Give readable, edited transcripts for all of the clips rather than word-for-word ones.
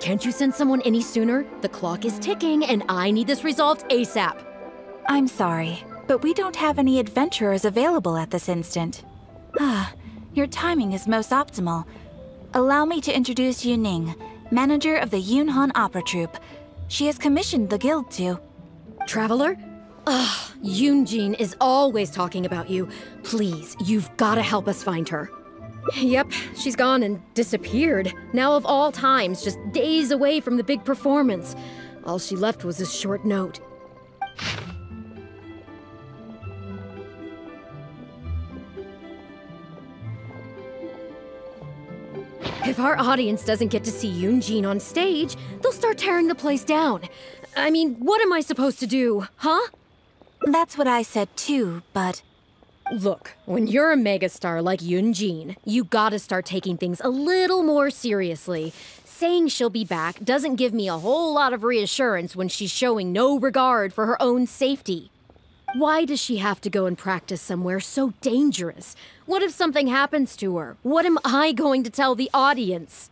Can't you send someone any sooner? The clock is ticking and I need this resolved ASAP. I'm sorry, but we don't have any adventurers available at this instant. Your timing is most optimal. Allow me to introduce Yuning, manager of the Yunhan Opera Troupe. She has commissioned the guild to... Traveler? Ugh, Yoonjin is always talking about you. Please, you've gotta help us find her. Yep, she's gone and disappeared. Now of all times, just days away from the big performance. All she left was a short note. If our audience doesn't get to see Yoonjin on stage, they'll start tearing the place down. I mean, what am I supposed to do, huh? That's what I said too, but... Look, when you're a megastar like Yoonjin, you gotta start taking things a little more seriously. Saying she'll be back doesn't give me a whole lot of reassurance when she's showing no regard for her own safety. Why does she have to go and practice somewhere so dangerous? What if something happens to her? What am I going to tell the audience?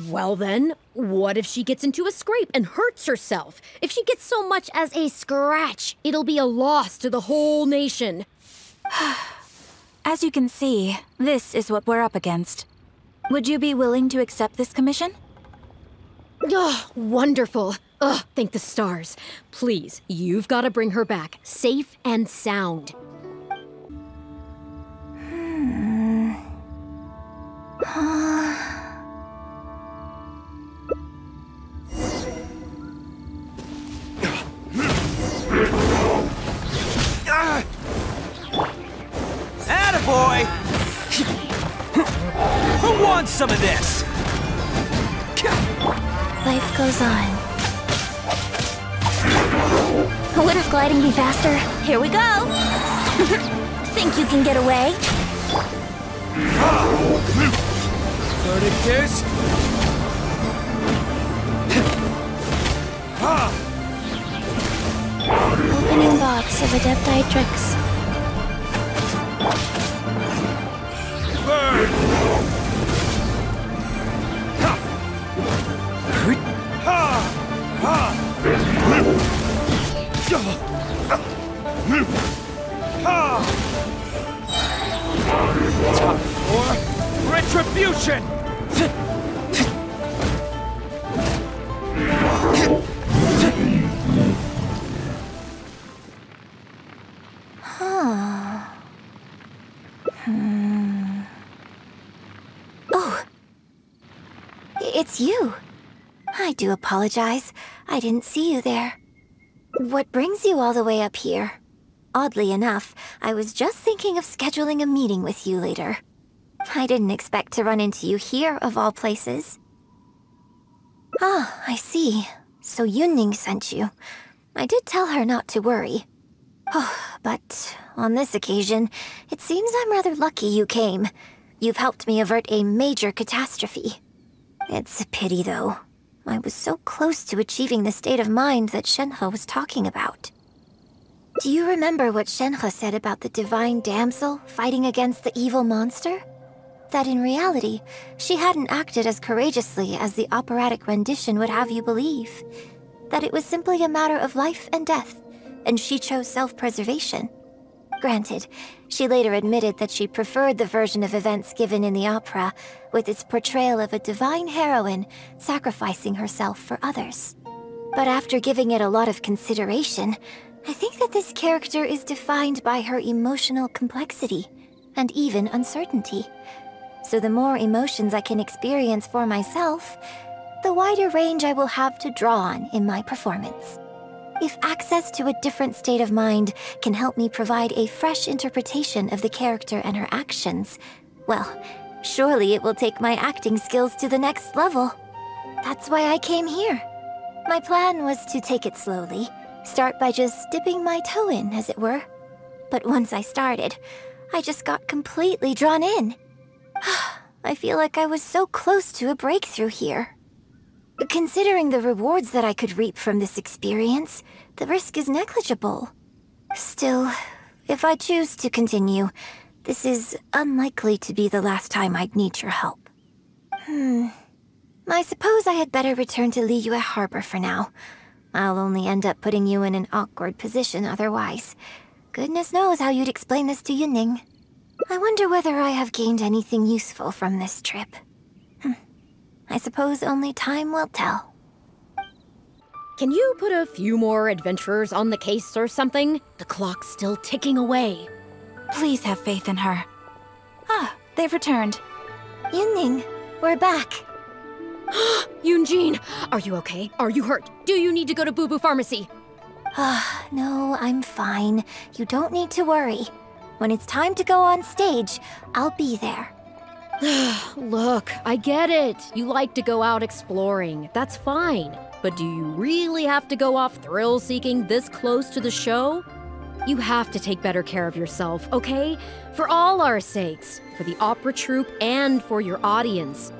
Well then, what if she gets into a scrape and hurts herself? If she gets so much as a scratch, it'll be a loss to the whole nation. As you can see, this is what we're up against. Would you be willing to accept this commission? Oh, wonderful. Ugh, thank the stars. Please, you've got to bring her back, safe and sound. Attaboy! Who wants some of this? Life goes on. Wouldn't gliding be faster? Here we go! Think you can get away? Verdict is... Opening box of adepti tricks. Burn! Time for retribution! Oh, it's you. I do apologize. I didn't see you there. What brings you all the way up here? Oddly enough, I was just thinking of scheduling a meeting with you later. I didn't expect to run into you here, of all places. Ah, I see. So Yunning sent you. I did tell her not to worry. Oh, but on this occasion, it seems I'm rather lucky you came. You've helped me avert a major catastrophe. It's a pity, though. I was so close to achieving the state of mind that Shenhe was talking about. Do you remember what Shenhe said about the divine damsel fighting against the evil monster? That in reality, she hadn't acted as courageously as the operatic rendition would have you believe. That it was simply a matter of life and death, and she chose self-preservation. Granted, she later admitted that she preferred the version of events given in the opera, with its portrayal of a divine heroine sacrificing herself for others. But after giving it a lot of consideration, I think that this character is defined by her emotional complexity, and even uncertainty. So the more emotions I can experience for myself, the wider range I will have to draw on in my performance. If access to a different state of mind can help me provide a fresh interpretation of the character and her actions, well, surely it will take my acting skills to the next level. That's why I came here. My plan was to take it slowly, start by just dipping my toe in, as it were. But once I started, I just got completely drawn in. I feel like I was so close to a breakthrough here. Considering the rewards that I could reap from this experience, the risk is negligible. Still, if I choose to continue, this is unlikely to be the last time I'd need your help. I suppose I had better return to Liyue Harbor for now. I'll only end up putting you in an awkward position otherwise. Goodness knows how you'd explain this to Yunning. I wonder whether I have gained anything useful from this trip. I suppose only time will tell. Can you put a few more adventurers on the case or something? The clock's still ticking away. Please have faith in her. Ah, they've returned. Yunning, we're back. Yunjin, are you okay? Are you hurt? Do you need to go to Boo Boo Pharmacy? No, I'm fine. You don't need to worry. When it's time to go on stage, I'll be there. Look, I get it. You like to go out exploring. That's fine. But do you really have to go off thrill-seeking this close to the show? You have to take better care of yourself, okay? For all our sakes. For the opera troupe and for your audience.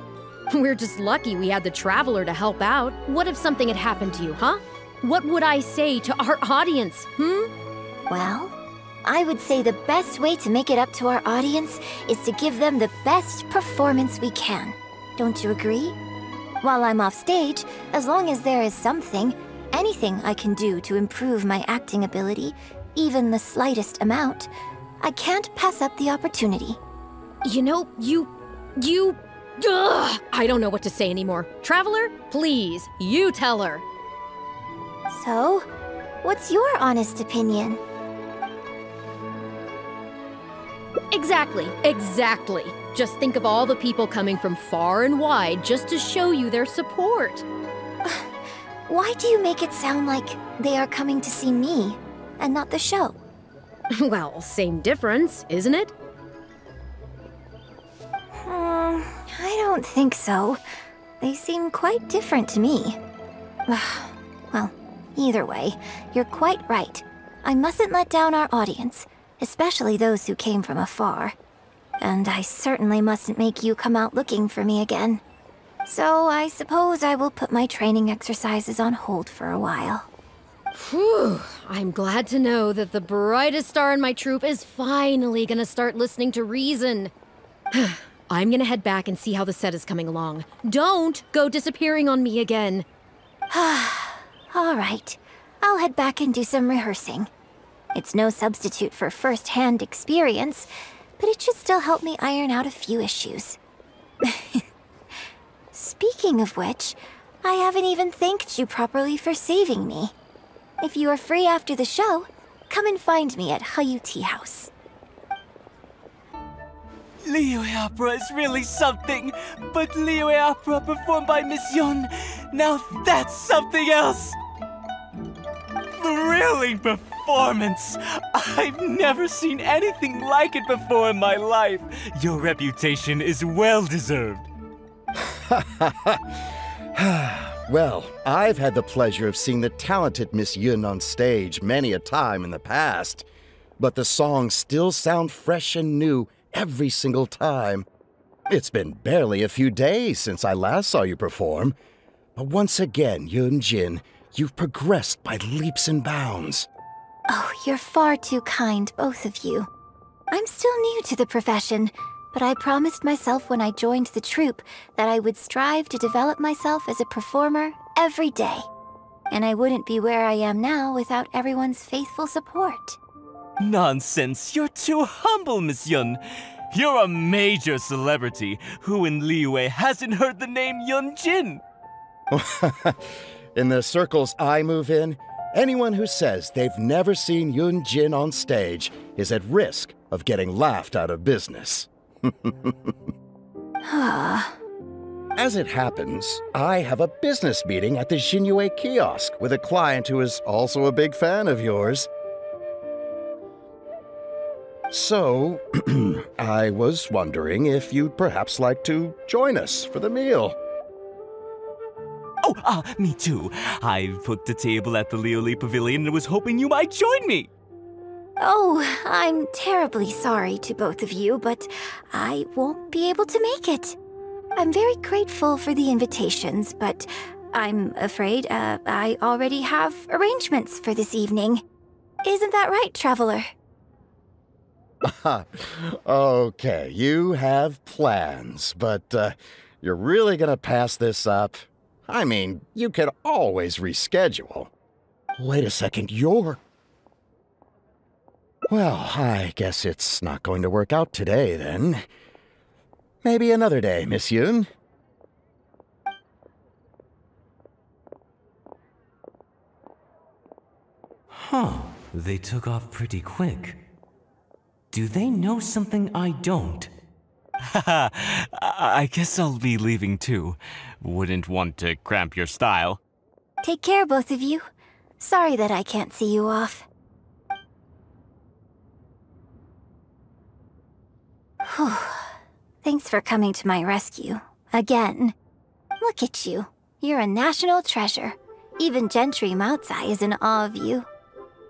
We're just lucky we had the Traveler to help out. What if something had happened to you, huh? What would I say to our audience, Well, I would say the best way to make it up to our audience is to give them the best performance we can. Don't you agree? While I'm off stage, as long as there is something, anything I can do to improve my acting ability, even the slightest amount, I can't pass up the opportunity. You know, Ugh, I don't know what to say anymore. Traveler, please, you tell her. So, what's your honest opinion? Exactly. Just think of all the people coming from far and wide just to show you their support. Why do you make it sound like they are coming to see me and not the show? Well, same difference, isn't it? I don't think so. They seem quite different to me. Well, either way, you're quite right. I mustn't let down our audience, especially those who came from afar. And I certainly mustn't make you come out looking for me again. So I suppose I will put my training exercises on hold for a while. Whew, I'm glad to know that the brightest star in my troupe is finally gonna start listening to reason. I'm gonna head back and see how the set is coming along. Don't go disappearing on me again. All right, I'll head back and do some rehearsing. It's no substitute for first-hand experience, but it should still help me iron out a few issues. Speaking of which, I haven't even thanked you properly for saving me. If you are free after the show, come and find me at Hayu Tea House. Liyue Opera is really something, but Liyue Opera performed by Miss Yun, now that's something else! Thrilling performance! I've never seen anything like it before in my life. Your reputation is well-deserved. Well, I've had the pleasure of seeing the talented Miss Yun on stage many a time in the past, but the songs still sound fresh and new every single time. It's been barely a few days since I last saw you perform, but once again, Yunjin, you've progressed by leaps and bounds. Oh, you're far too kind, both of you. I'm still new to the profession, but I promised myself when I joined the troupe that I would strive to develop myself as a performer every day. And I wouldn't be where I am now without everyone's faithful support. Nonsense, you're too humble, Miss Yun. You're a major celebrity. Who in Liyue hasn't heard the name Yunjin? In the circles I move in, anyone who says they've never seen Yunjin on stage is at risk of getting laughed out of business. As it happens, I have a business meeting at the Xinyu kiosk with a client who is also a big fan of yours. So, I was wondering if you'd perhaps like to join us for the meal. Oh, me too. I've booked a table at the Lioli Pavilion and was hoping you might join me. Oh, I'm terribly sorry to both of you, but I won't be able to make it. I'm very grateful for the invitations, but I'm afraid I already have arrangements for this evening. Isn't that right, Traveler? Okay, you have plans, but You're really gonna pass this up? I mean, you could always reschedule. Wait a second, you're... Well, I guess it's not going to work out today, then. Maybe another day, Miss Yoon. Huh, they took off pretty quick. Do they know something I don't? Haha, I guess I'll be leaving too. Wouldn't want to cramp your style. Take care, both of you. Sorry that I can't see you off. Whew. Thanks for coming to my rescue. Again. Look at you. You're a national treasure. Even Gentry Maotsai is in awe of you.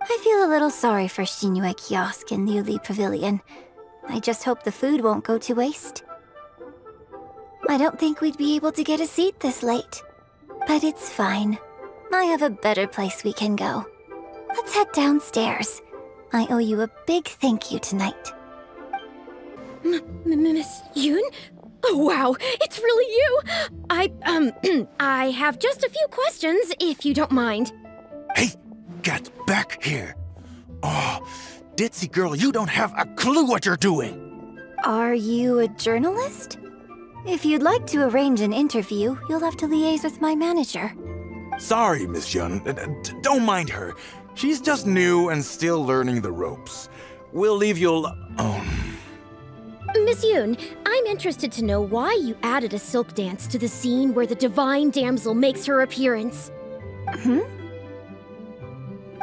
I feel a little sorry for Shinue Kiosk and Liuli Pavilion. I just hope the food won't go to waste. I don't think we'd be able to get a seat this late. But it's fine. I have a better place we can go. Let's head downstairs. I owe you a big thank you tonight. Miss Yoon? Oh, wow, it's really you! I have just a few questions, if you don't mind. Hey, get back here. Oh, ditzy girl, you don't have a clue what you're doing. Are you a journalist? If you'd like to arrange an interview, you'll have to liaise with my manager. Sorry, Miss Yun. Don't mind her. She's just new and still learning the ropes. We'll leave you alone. Miss Yoon, I'm interested to know why you added a silk dance to the scene where the divine damsel makes her appearance.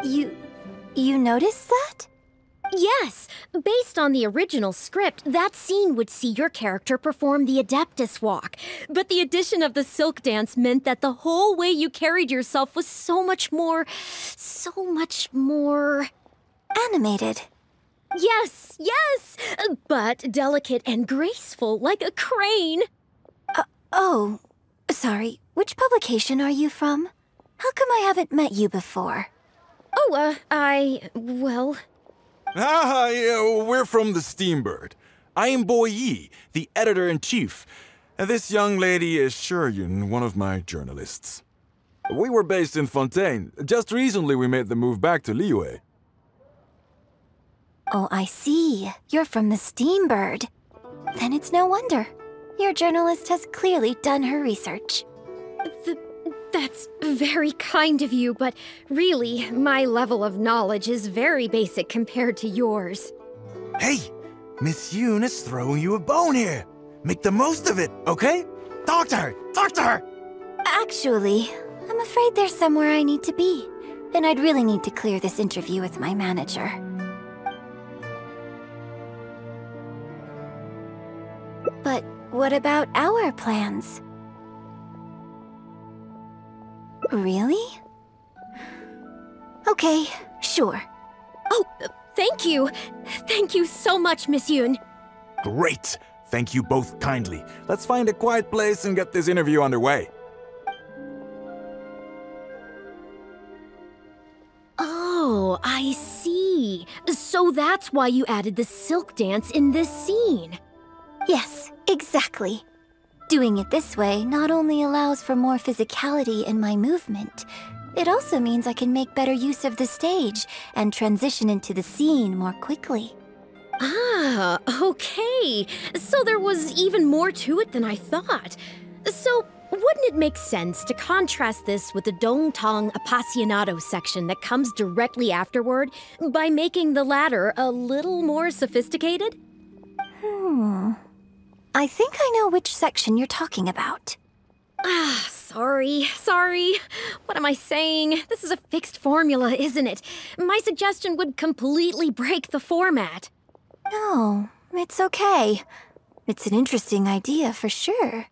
You noticed that? Yes, based on the original script, that scene would see your character perform the Adeptus Walk. But the addition of the silk dance meant that the whole way you carried yourself was so much more... Animated. Yes, but delicate and graceful, like a crane. Oh, sorry, which publication are you from? How come I haven't met you before? Oh, well... Yeah, we're from the Steambird. I am Boy Yi, the editor-in-chief. And this young lady is Shuryun, one of my journalists. We were based in Fontaine. Just recently we made the move back to Liyue. Oh, I see. You're from the Steambird. Then it's no wonder. Your journalist has clearly done her research. That's very kind of you, but really, my level of knowledge is very basic compared to yours. Hey, Miss Yoon is throwing you a bone here. Make the most of it, okay? Talk to her! Actually, I'm afraid there's somewhere I need to be, and I'd really need to clear this interview with my manager. But what about our plans? Really? Okay, sure. Oh, thank you. Thank you so much, Miss Yoon. Great! Thank you both kindly. Let's find a quiet place and get this interview underway. Oh, I see. So that's why you added the silk dance in this scene. Yes, exactly. Doing it this way not only allows for more physicality in my movement, it also means I can make better use of the stage and transition into the scene more quickly. Ah, okay. So there was even more to it than I thought. So wouldn't it make sense to contrast this with the Dongtong Appassionado section that comes directly afterward by making the latter a little more sophisticated? I think I know which section you're talking about. Ah, sorry. What am I saying? This is a fixed formula, isn't it? My suggestion would completely break the format. No, it's okay. It's an interesting idea for sure.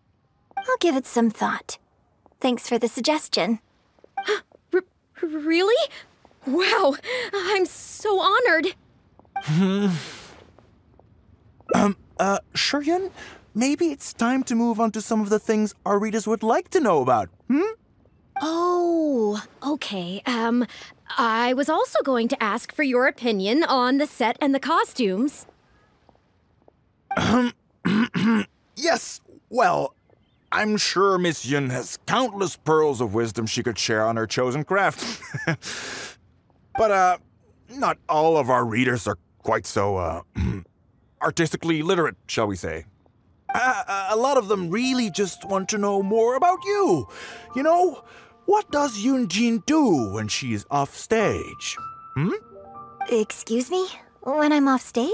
I'll give it some thought. Thanks for the suggestion. Really? Wow, I'm so honored. Shuryun, maybe it's time to move on to some of the things our readers would like to know about, Oh, okay. I was also going to ask for your opinion on the set and the costumes. Yes, well, I'm sure Miss Yun has countless pearls of wisdom she could share on her chosen craft. But, not all of our readers are quite so, artistically literate, shall we say. A lot of them really just want to know more about you. You know, what does Yunjin do when she's off stage? Excuse me? When I'm off stage?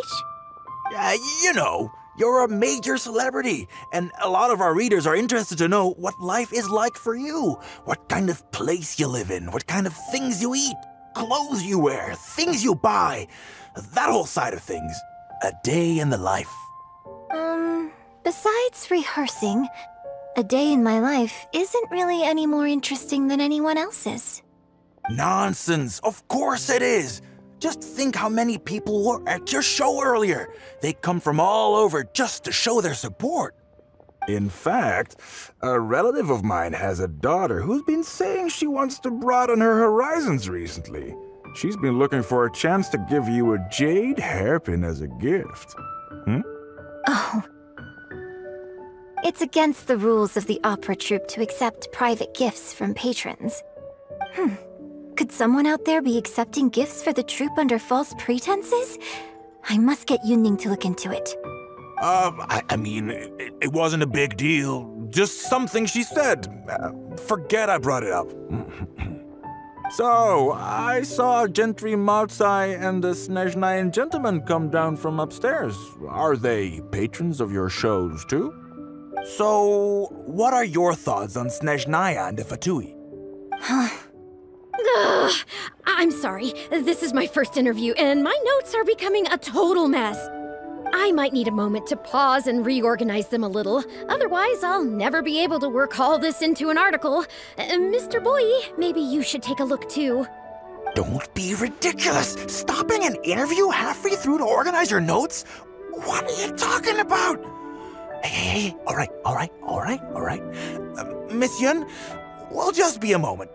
You know, you're a major celebrity, and a lot of our readers are interested to know what life is like for you. What kind of place you live in, what kind of things you eat, clothes you wear, things you buy. That whole side of things. A day in the life. Besides rehearsing, a day in my life isn't really any more interesting than anyone else's. Nonsense! Of course it is! Just think how many people were at your show earlier. They come from all over just to show their support. In fact, a relative of mine has a daughter who's been saying she wants to broaden her horizons recently. She's been looking for a chance to give you a jade hairpin as a gift. Oh. It's against the rules of the opera troupe to accept private gifts from patrons. Could someone out there be accepting gifts for the troupe under false pretenses? I must get Yunning to look into it. I mean, it wasn't a big deal. Just something she said. Forget I brought it up. So, I saw Gentry Maltsai and the Snezhnayan gentleman come down from upstairs. Are they patrons of your shows, too? So, what are your thoughts on Snezhnaya and the Fatui? I'm sorry. This is my first interview, and my notes are becoming a total mess. I might need a moment to pause and reorganize them a little. Otherwise, I'll never be able to work all this into an article. Mr. Boyi, maybe you should take a look too. Don't be ridiculous! Stopping an interview halfway through to organize your notes? What are you talking about? Hey, all right. Miss Yun, we'll just be a moment.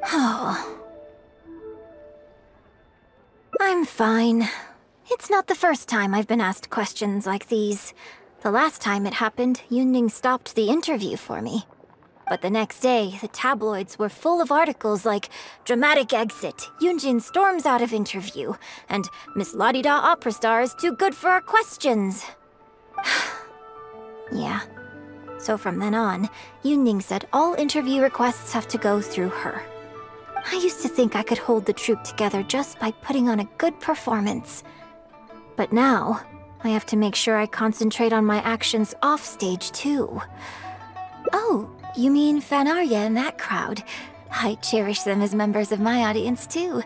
Oh. I'm fine. It's not the first time I've been asked questions like these. The last time it happened, Yunning stopped the interview for me. But the next day, the tabloids were full of articles like "Dramatic Exit, Yunjin storms out of interview," and "Miss La-di-da opera star is too good for our questions." Yeah. So from then on, Yunning said all interview requests have to go through her. I used to think I could hold the troupe together just by putting on a good performance. But now, I have to make sure I concentrate on my actions offstage too. Oh, you mean Fanarya and that crowd? I cherish them as members of my audience too.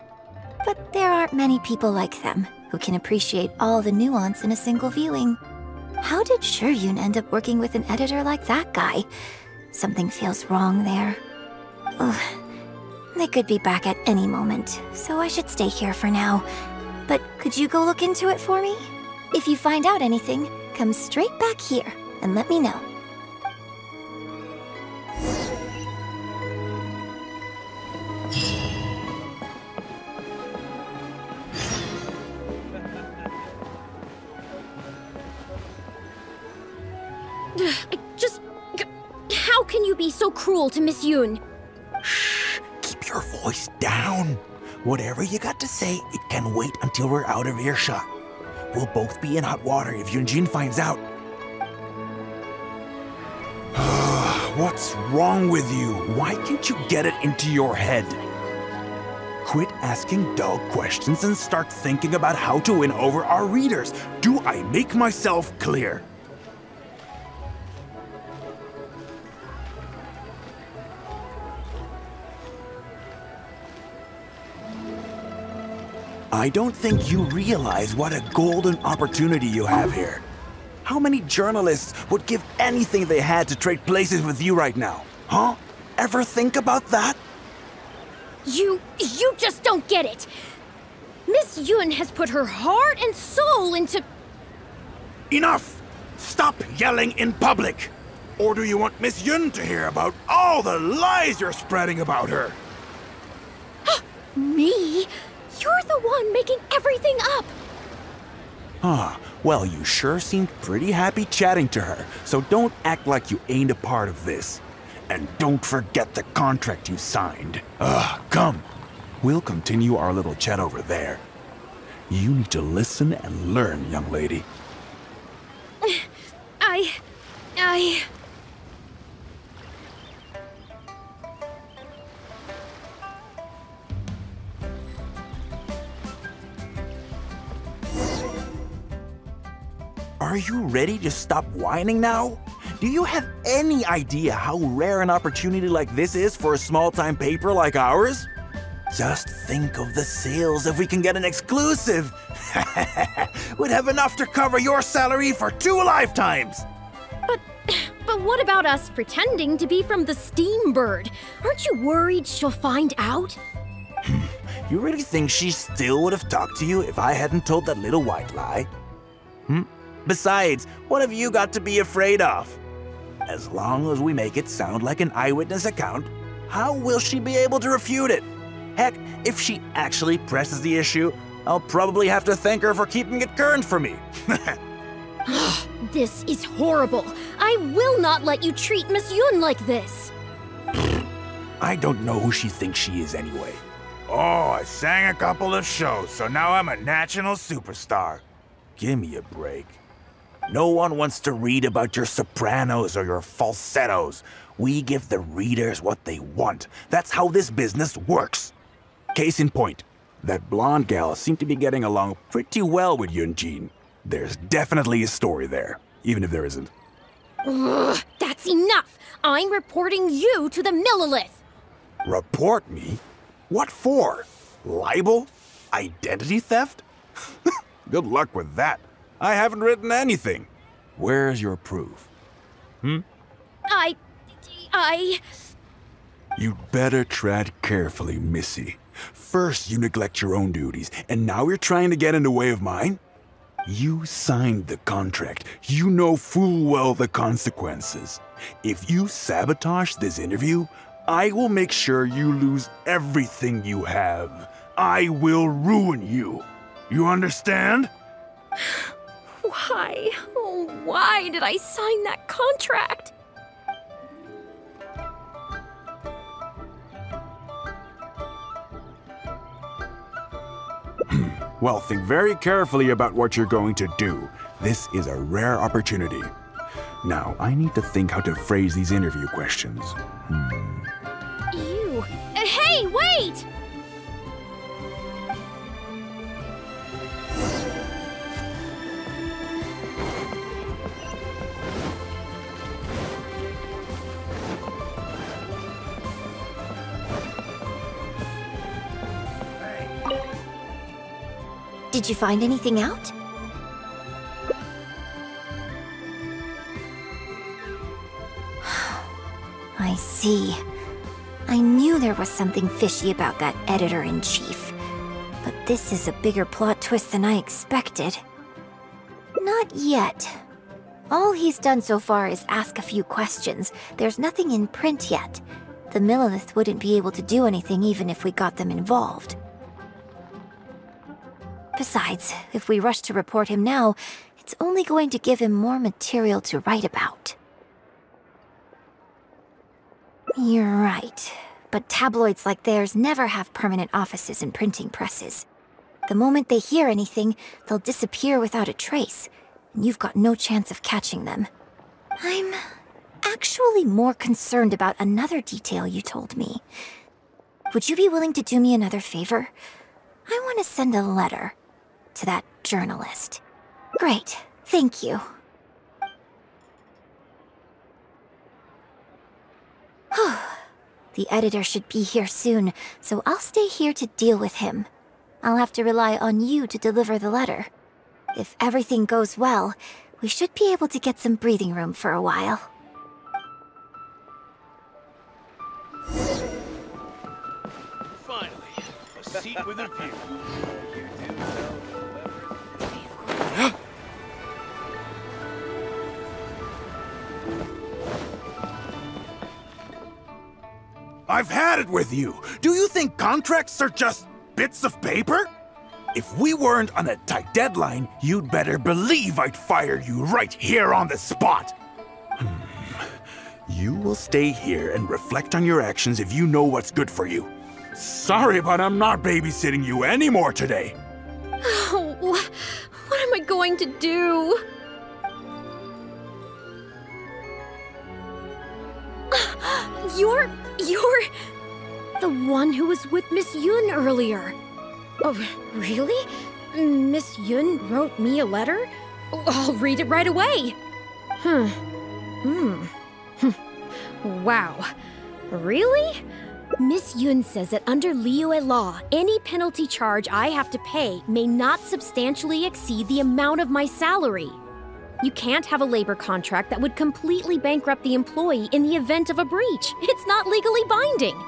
But there aren't many people like them who can appreciate all the nuance in a single viewing. How did Shuryun end up working with an editor like that guy? Something feels wrong there. Ugh. They could be back at any moment, so I should stay here for now. But could you go look into it for me? If you find out anything, come straight back here and let me know. How can you be so cruel to Miss Yun? Shh, keep your voice down. Whatever you got to say, it can wait until we're out of earshot. We'll both be in hot water if Yunjin finds out. What's wrong with you? Why can't you get it into your head? Quit asking dull questions and start thinking about how to win over our readers. Do I make myself clear? I don't think you realize what a golden opportunity you have here. How many journalists would give anything they had to trade places with you right now? Huh? Ever think about that? You just don't get it. Miss Yun has put her heart and soul into... Enough! Stop yelling in public! Or do you want Miss Yun to hear about all the lies you're spreading about her? Me? You're the one making everything up! Well, you sure seemed pretty happy chatting to her, so don't act like you ain't a part of this. And don't forget the contract you signed. Come. We'll continue our little chat over there. You need to listen and learn, young lady. Are you ready to stop whining now? Do you have any idea how rare an opportunity like this is for a small-time paper like ours? Just think of the sales if we can get an exclusive. We'd have enough to cover your salary for 2 lifetimes. But what about us pretending to be from the Steambird? Aren't you worried she'll find out? You really think she still would have talked to you if I hadn't told that little white lie? Besides, what have you got to be afraid of? As long as we make it sound like an eyewitness account, how will she be able to refute it? Heck, if she actually presses the issue, I'll probably have to thank her for keeping it current for me. This is horrible. I will not let you treat Miss Yun like this. I don't know who she thinks she is anyway. Oh, I sang a couple of shows, so now I'm a national superstar. Give me a break. No one wants to read about your sopranos or your falsettos. We give the readers what they want. That's how this business works. Case in point, that blonde gal seemed to be getting along pretty well with Yunjin. There's definitely a story there, even if there isn't. Ugh, that's enough! I'm reporting you to the Millilith! Report me? What for? Libel? Identity theft? Good luck with that. I haven't written anything. Where's your proof? You'd better tread carefully, Missy. First you neglect your own duties, and now you're trying to get in the way of mine? You signed the contract. You know full well the consequences. If you sabotage this interview, I will make sure you lose everything you have. I will ruin you. You understand? Why? Oh, why did I sign that contract? Well, think very carefully about what you're going to do. This is a rare opportunity. Now, I need to think how to phrase these interview questions. Ew. Hey, wait! Did you find anything out? I see. I knew there was something fishy about that editor-in-chief. But this is a bigger plot twist than I expected. Not yet. All he's done so far is ask a few questions. There's nothing in print yet. The Millilith wouldn't be able to do anything even if we got them involved. Besides, if we rush to report him now, it's only going to give him more material to write about. You're right, but tabloids like theirs never have permanent offices and printing presses. The moment they hear anything, they'll disappear without a trace, and you've got no chance of catching them. I'm actually more concerned about another detail you told me. Would you be willing to do me another favor? I want to send a letter to that journalist. Great, thank you. The editor should be here soon, so I'll stay here to deal with him. I'll have to rely on you to deliver the letter. If everything goes well, we should be able to get some breathing room for a while. Finally, a seat with a view. I've had it with you! Do you think contracts are just bits of paper? If we weren't on a tight deadline, you'd better believe I'd fire you right here on the spot. You will stay here and reflect on your actions if you know what's good for you. Sorry, but I'm not babysitting you anymore today. Oh, what am I going to do? You're the one who was with Miss Yun earlier. Oh, really? Miss Yun wrote me a letter? I'll read it right away. Wow. Really? Miss Yun says that under Liyue law, any penalty charge I have to pay may not substantially exceed the amount of my salary. You can't have a labor contract that would completely bankrupt the employee in the event of a breach. It's not legally binding.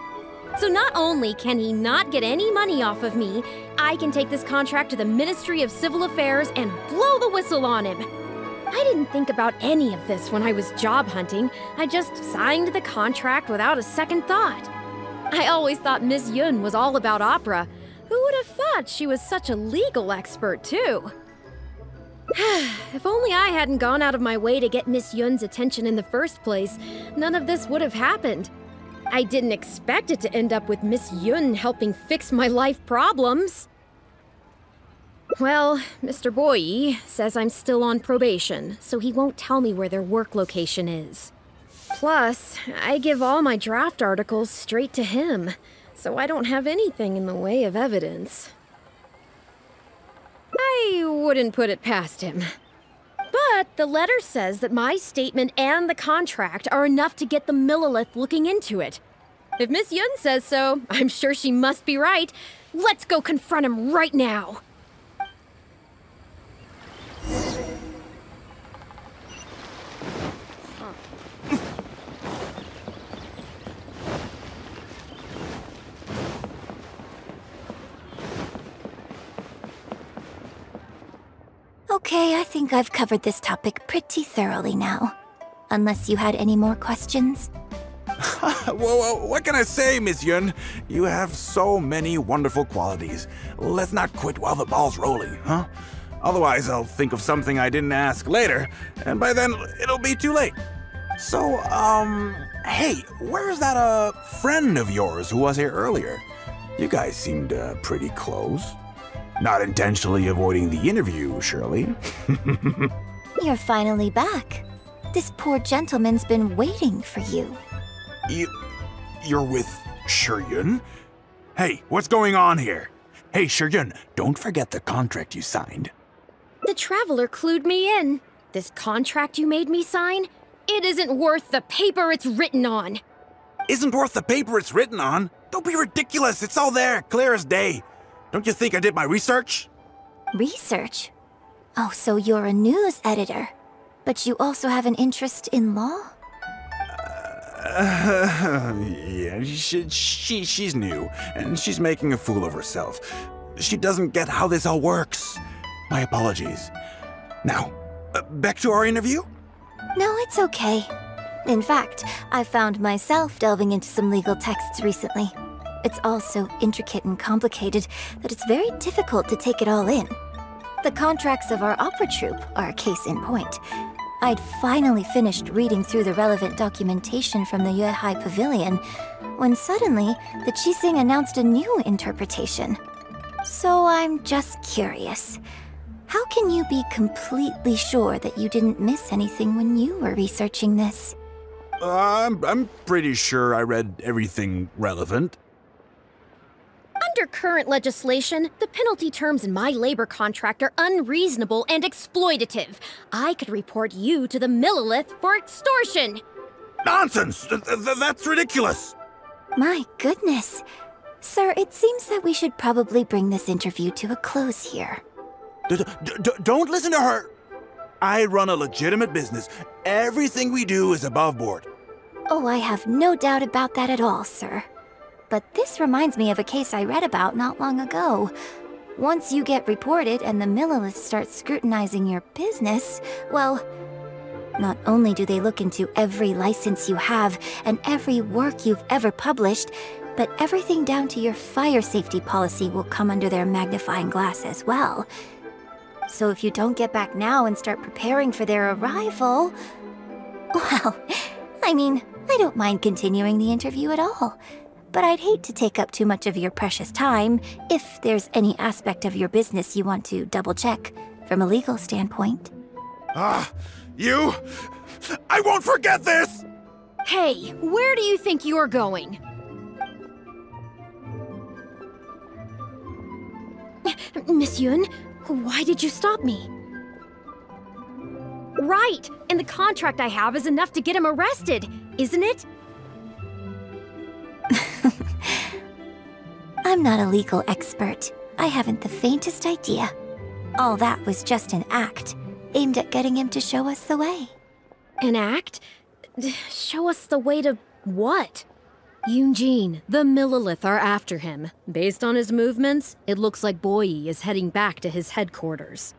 So not only can he not get any money off of me, I can take this contract to the Ministry of Civil Affairs and blow the whistle on him. I didn't think about any of this when I was job hunting. I just signed the contract without a second thought. I always thought Miss Yun was all about opera. Who would have thought she was such a legal expert, too? If only I hadn't gone out of my way to get Miss Yun's attention in the first place, none of this would have happened. I didn't expect it to end up with Miss Yun helping fix my life problems. Well, Mr. Boyi says I'm still on probation, so he won't tell me where their work location is. Plus, I give all my draft articles straight to him, so I don't have anything in the way of evidence. I wouldn't put it past him. But the letter says that my statement and the contract are enough to get the Millilith looking into it. If Miss Yun says so, I'm sure she must be right. Let's go confront him right now. Okay, I think I've covered this topic pretty thoroughly now. Unless you had any more questions? Well, what can I say, Miss Yun? You have so many wonderful qualities. Let's not quit while the ball's rolling, huh? Otherwise, I'll think of something I didn't ask later, and by then, it'll be too late. So, hey, where's that, friend of yours who was here earlier? You guys seemed, pretty close. Not intentionally avoiding the interview, surely. You're finally back. This poor gentleman's been waiting for you. You're with Shiryun? Hey, what's going on here? Hey, Shiryun, don't forget the contract you signed. The Traveler clued me in. This contract you made me sign? It isn't worth the paper it's written on. Isn't worth the paper it's written on? Don't be ridiculous. It's all there, clear as day. Don't you think I did my research? Research? Oh, so you're a news editor. But you also have an interest in law? Yeah, she's new, and she's making a fool of herself. She doesn't get how this all works. My apologies. Now, back to our interview? No, it's okay. In fact, I found myself delving into some legal texts recently. It's all so intricate and complicated that it's very difficult to take it all in. The contracts of our opera troupe are a case in point. I'd finally finished reading through the relevant documentation from the Yuehai Pavilion when suddenly the Qixing announced a new interpretation. So I'm just curious. How can you be completely sure that you didn't miss anything when you were researching this? I'm pretty sure I read everything relevant. Under current legislation, the penalty terms in my labor contract are unreasonable and exploitative. I could report you to the Millilith for extortion. Nonsense! That's ridiculous! My goodness. Sir, it seems that we should probably bring this interview to a close here. Don't listen to her! I run a legitimate business. Everything we do is above board. Oh, I have no doubt about that at all, sir. But this reminds me of a case I read about not long ago. Once you get reported and the Millilith starts scrutinizing your business, well, not only do they look into every license you have and every work you've ever published, But everything down to your fire safety policy will come under their magnifying glass as well. So if you don't get back now and start preparing for their arrival... Well, I mean, I don't mind continuing the interview at all. But I'd hate to take up too much of your precious time if there's any aspect of your business you want to double-check from a legal standpoint. You? I won't forget this! Hey, where do you think you're going? Miss Yun, why did you stop me? Right, and the contract I have is enough to get him arrested, isn't it? I'm not a legal expert. I haven't the faintest idea. All that was just an act, aimed at getting him to show us the way. An act? Show us the way to what? Eugene, the Millilith are after him. Based on his movements, it looks like Boyi is heading back to his headquarters.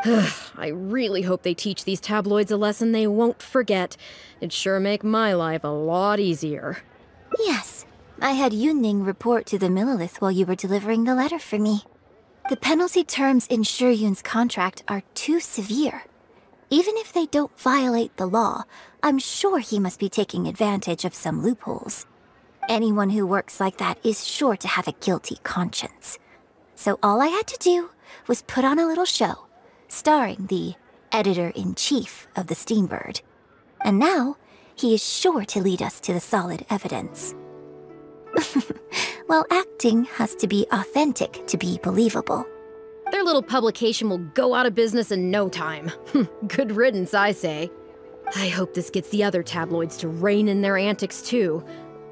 I really hope they teach these tabloids a lesson they won't forget. It'd sure make my life a lot easier. Yes, I had Yunning report to the Millilith while you were delivering the letter for me. The penalty terms in Shuyun's contract are too severe. Even if they don't violate the law, I'm sure he must be taking advantage of some loopholes. Anyone who works like that is sure to have a guilty conscience. So all I had to do was put on a little show, starring the editor-in-chief of the Steambird. And now, he is sure to lead us to the solid evidence. Well, acting has to be authentic to be believable. Their little publication will go out of business in no time. Good riddance, I say. I hope this gets the other tabloids to rein in their antics too.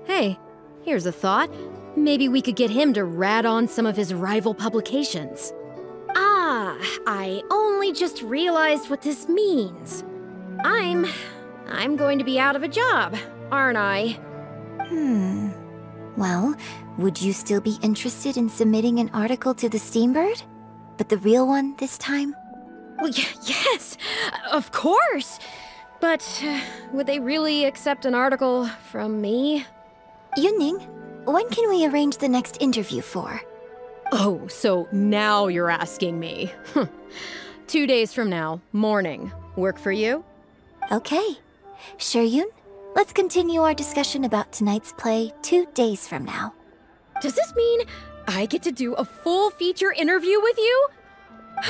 Hey, here's a thought. Maybe we could get him to rat on some of his rival publications. Ah, I only just realized what this means. I'm going to be out of a job, aren't I? Well, would you still be interested in submitting an article to the Steambird? But the real one this time? Well, yes, of course. But would they really accept an article from me? Yunning, when can we arrange the next interview for? Oh, so now you're asking me. 2 days from now, morning. Work for you? Okay. Shuyun, let's continue our discussion about tonight's play 2 days from now. Does this mean I get to do a full feature interview with you?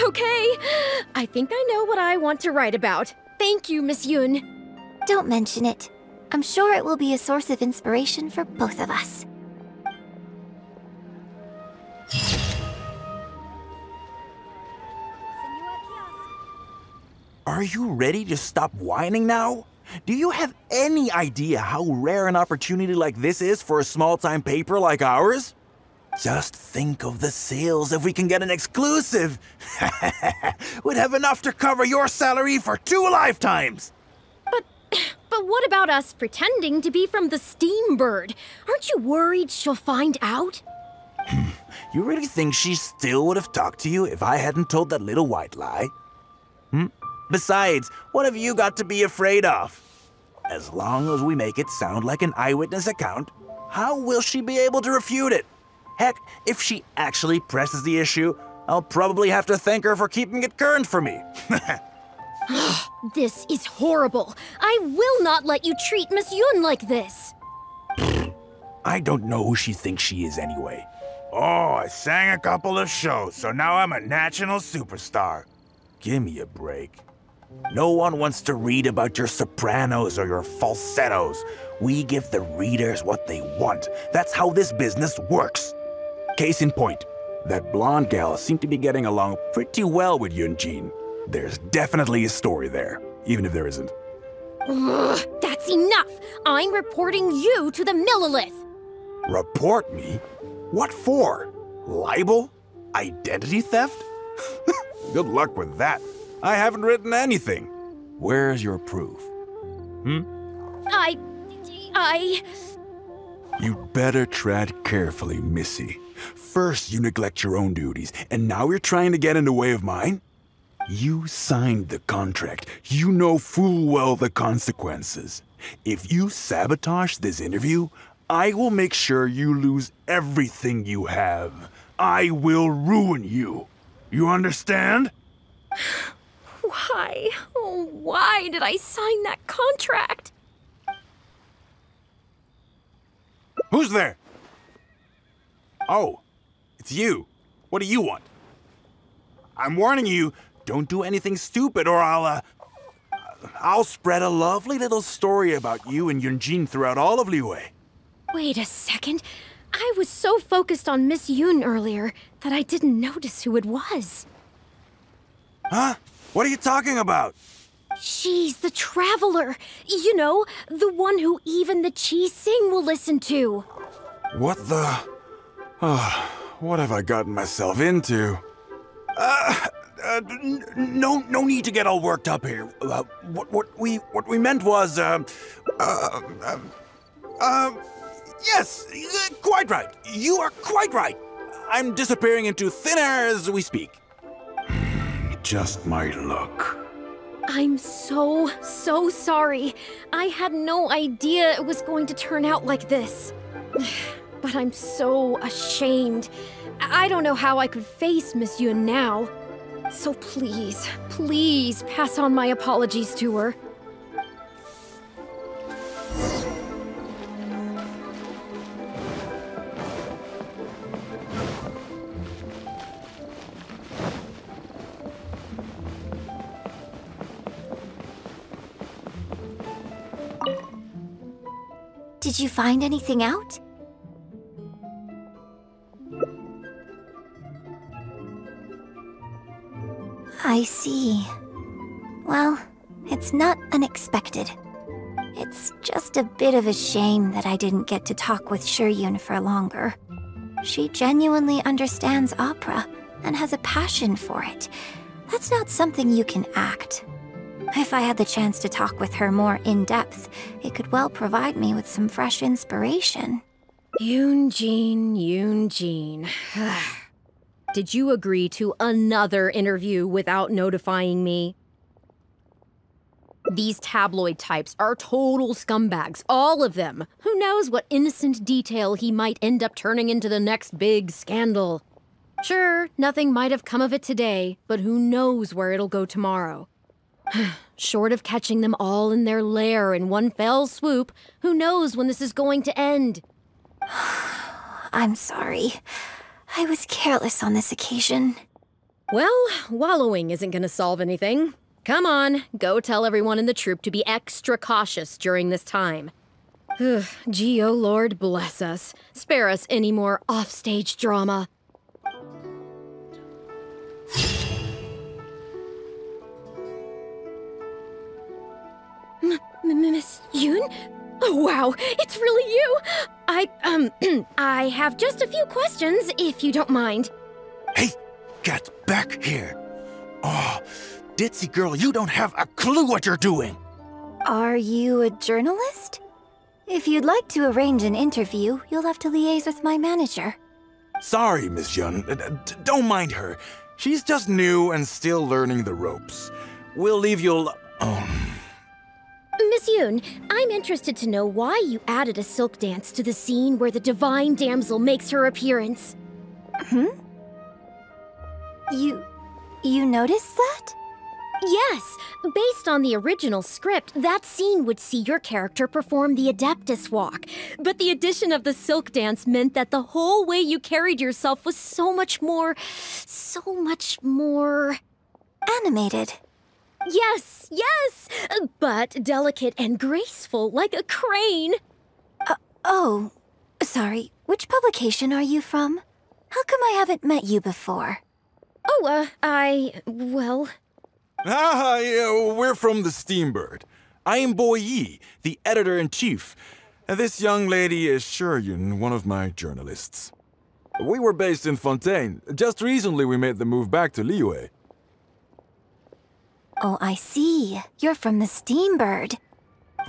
Okay, I think I know what I want to write about. Thank you, Miss Yun. Don't mention it. I'm sure it will be a source of inspiration for both of us. Are you ready to stop whining now? Do you have any idea how rare an opportunity like this is for a small-time paper like ours? Just think of the sales if we can get an exclusive. We'd have enough to cover your salary for 2 lifetimes. But what about us pretending to be from the Steambird? Aren't you worried she'll find out? You really think she still would have talked to you if I hadn't told that little white lie? Besides, what have you got to be afraid of? As long as we make it sound like an eyewitness account, how will she be able to refute it? Heck, if she actually presses the issue, I'll probably have to thank her for keeping it current for me. This is horrible. I will not let you treat Miss Yun like this. I don't know who she thinks she is anyway. Oh, I sang a couple of shows, so now I'm a national superstar. Give me a break. No one wants to read about your sopranos or your falsettos. We give the readers what they want. That's how this business works. Case in point, that blonde gal seemed to be getting along pretty well with Yunjin. There's definitely a story there, even if there isn't. Ugh, that's enough! I'm reporting you to the Millilith! Report me? What for? Libel? Identity theft? Good luck with that. I haven't written anything. Where's your proof? You'd better tread carefully, Missy. First, you neglect your own duties, and now you're trying to get in the way of mine? You signed the contract. You know full well the consequences. If you sabotage this interview, I will make sure you lose everything you have. I will ruin you. You understand? Why? Oh, why did I sign that contract? Who's there? Oh, it's you. What do you want? I'm warning you, don't do anything stupid or I'll spread a lovely little story about you and Yunjin throughout all of Liyue. Wait a second. I was so focused on Miss Yoon earlier that I didn't notice who it was. Huh? What are you talking about? She's the traveler. You know, the one who even the Chi Sing will listen to. What the... what have I gotten myself into? No need to get all worked up here. What we meant was, yes, quite right. You are quite right. I'm disappearing into thin air as we speak. Just my luck. I'm so sorry. I had no idea it was going to turn out like this. But I'm so ashamed. I don't know how I could face Miss Yoon now. So please pass on my apologies to her. Did you find anything out? I see. Well, it's not unexpected. It's just a bit of a shame that I didn't get to talk with Shiryun for longer. She genuinely understands opera and has a passion for it. That's not something you can act. If I had the chance to talk with her more in depth, it could well provide me with some fresh inspiration. Yoonjin. Did you agree to another interview without notifying me? These tabloid types are total scumbags, all of them. Who knows what innocent detail he might end up turning into the next big scandal. Sure, nothing might have come of it today, but who knows where it'll go tomorrow. Short of catching them all in their lair in one fell swoop, who knows when this is going to end? I'm sorry. I was careless on this occasion. Well, wallowing isn't gonna solve anything. Come on, go tell everyone in the troupe to be extra cautious during this time. Gee, oh Lord, bless us. Spare us any more offstage drama. Miss Yoon? Oh, wow, it's really you! I have just a few questions, if you don't mind. Hey, get back here. Oh, ditzy girl, you don't have a clue what you're doing. Are you a journalist? If you'd like to arrange an interview, you'll have to liaise with my manager. Sorry, Miss Yun. Don't mind her. She's just new and still learning the ropes. We'll leave you Miss Yoon, I'm interested to know why you added a silk dance to the scene where the divine damsel makes her appearance. You noticed that? Yes, based on the original script, that scene would see your character perform the Adeptus Walk. But the addition of the silk dance meant that the whole way you carried yourself was so much more... Animated. Yes, but delicate and graceful like a crane. Oh, sorry, which publication are you from? How come I haven't met you before? Oh, well... yeah, we're from the Steambird. I am Boy Yi, the editor-in-chief. And this young lady is Shiryun, one of my journalists. We were based in Fontaine. Just recently we made the move back to Liyue. Oh, I see. You're from the Steambird.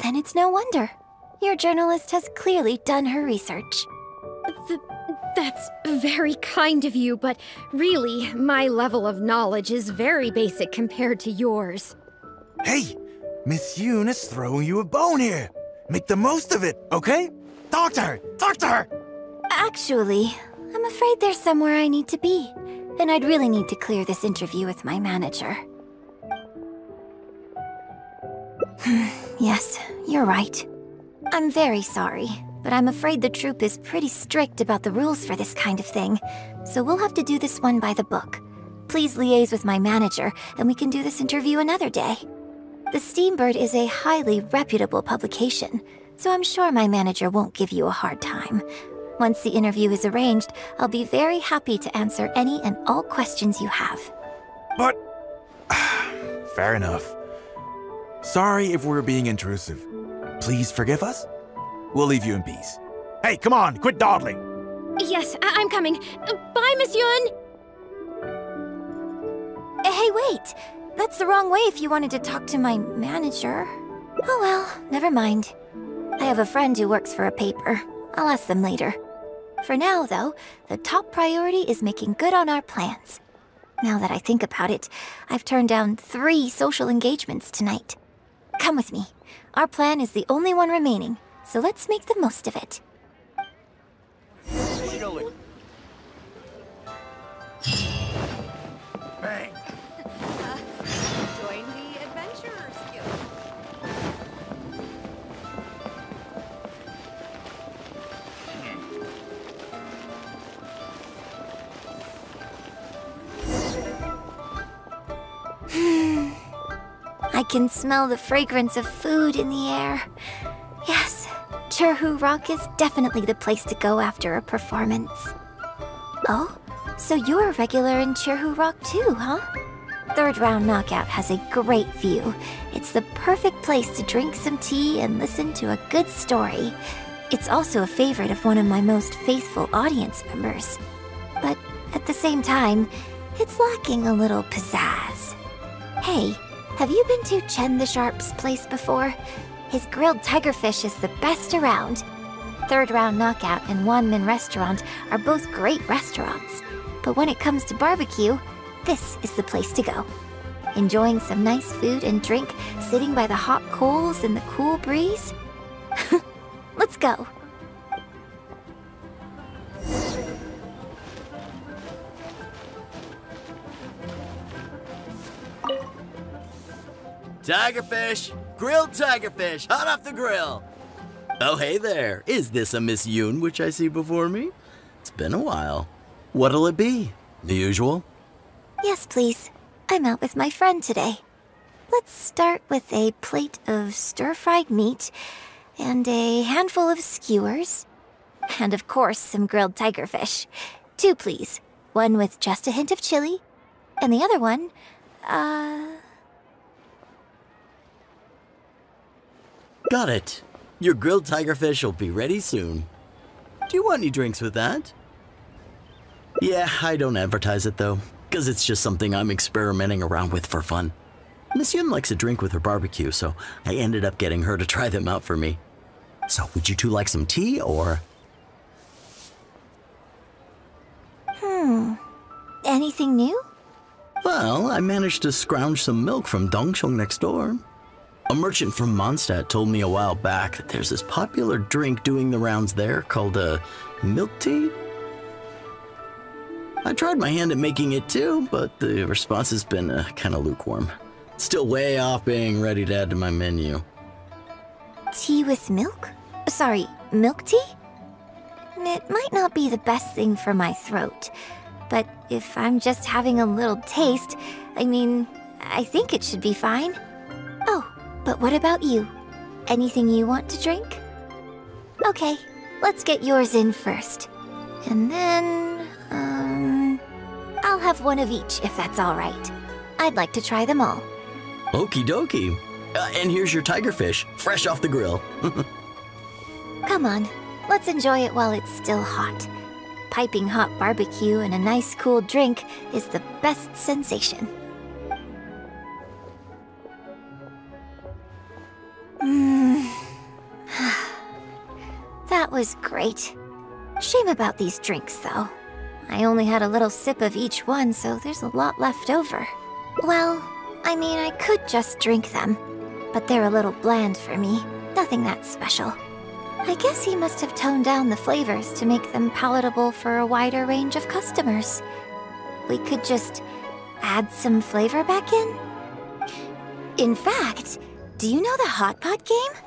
Then it's no wonder. Your journalist has clearly done her research. That's very kind of you, but really, my level of knowledge is very basic compared to yours. Hey, Miss Yoon is throwing you a bone here. Make the most of it, okay? Talk to her! Talk to her! Actually, I'm afraid there's somewhere I need to be. And I'd really need to clear this interview with my manager. Yes, you're right. I'm very sorry, but I'm afraid the troupe is pretty strict about the rules for this kind of thing. So we'll have to do this one by the book. Please liaise with my manager, and we can do this interview another day. The Steambird is a highly reputable publication, so I'm sure my manager won't give you a hard time. Once the interview is arranged, I'll be very happy to answer any and all questions you have. But... fair enough. Sorry if we're being intrusive. Please forgive us. We'll leave you in peace. Hey, come on, quit dawdling! Yes, I'm coming. Bye, Miss Yun! Hey, wait! That's the wrong way if you wanted to talk to my manager. Oh well, never mind. I have a friend who works for a paper. I'll ask them later. For now, though, the top priority is making good on our plans. Now that I think about it, I've turned down 3 social engagements tonight. Come with me. Our plan is the only one remaining, so let's make the most of it. Bang! Join the Adventurers Guild. I can smell the fragrance of food in the air. Yes, Cherhu Rock is definitely the place to go after a performance. Oh, so you're a regular in Cherhu Rock too, huh? Third Round Knockout has a great view. It's the perfect place to drink some tea and listen to a good story. It's also a favorite of one of my most faithful audience members. But at the same time, it's lacking a little pizzazz. Hey, have you been to Chen the Sharp's place before? His grilled tigerfish is the best around. Third Round Knockout and Wanmin Restaurant are both great restaurants. But when it comes to barbecue, this is the place to go. Enjoying some nice food and drink, sitting by the hot coals in the cool breeze? Let's go. Tigerfish! Grilled tigerfish, hot off the grill! Oh, hey there. Is this a Miss Yoon which I see before me? It's been a while. What'll it be? The usual? Yes, please. I'm out with my friend today. Let's start with a plate of stir-fried meat and a handful of skewers. And of course, some grilled tigerfish. 2, please. One with just a hint of chili, and the other one, Got it. Your grilled tigerfish will be ready soon. Do you want any drinks with that? Yeah, I don't advertise it though, because it's just something I'm experimenting around with for fun. Miss Yun likes a drink with her barbecue, so I ended up getting her to try them out for me. So would you two like some tea, or? Anything new? Well, I managed to scrounge some milk from Dongchong next door. A merchant from Mondstadt told me a while back that there's this popular drink doing the rounds there called milk tea. I tried my hand at making it too, but the response has been kind of lukewarm. Still way off being ready to add to my menu. Tea with milk? Sorry, milk tea? It might not be the best thing for my throat, but if I'm just having a little taste, I think it should be fine. Oh, but what about you? Anything you want to drink? Okay, let's get yours in first. And then, I'll have one of each if that's all right. I'd like to try them all. Okie dokie. And here's your tigerfish, fresh off the grill. Come on, let's enjoy it while it's still hot. Piping hot barbecue and a nice cool drink is the best sensation. That was great. Shame about these drinks, though. I only had a little sip of each one, so there's a lot left over. Well, I could just drink them, but they're a little bland for me. Nothing that special. I guess he must have toned down the flavors to make them palatable for a wider range of customers. We could just add some flavor back in? In fact, do you know the hot pot game?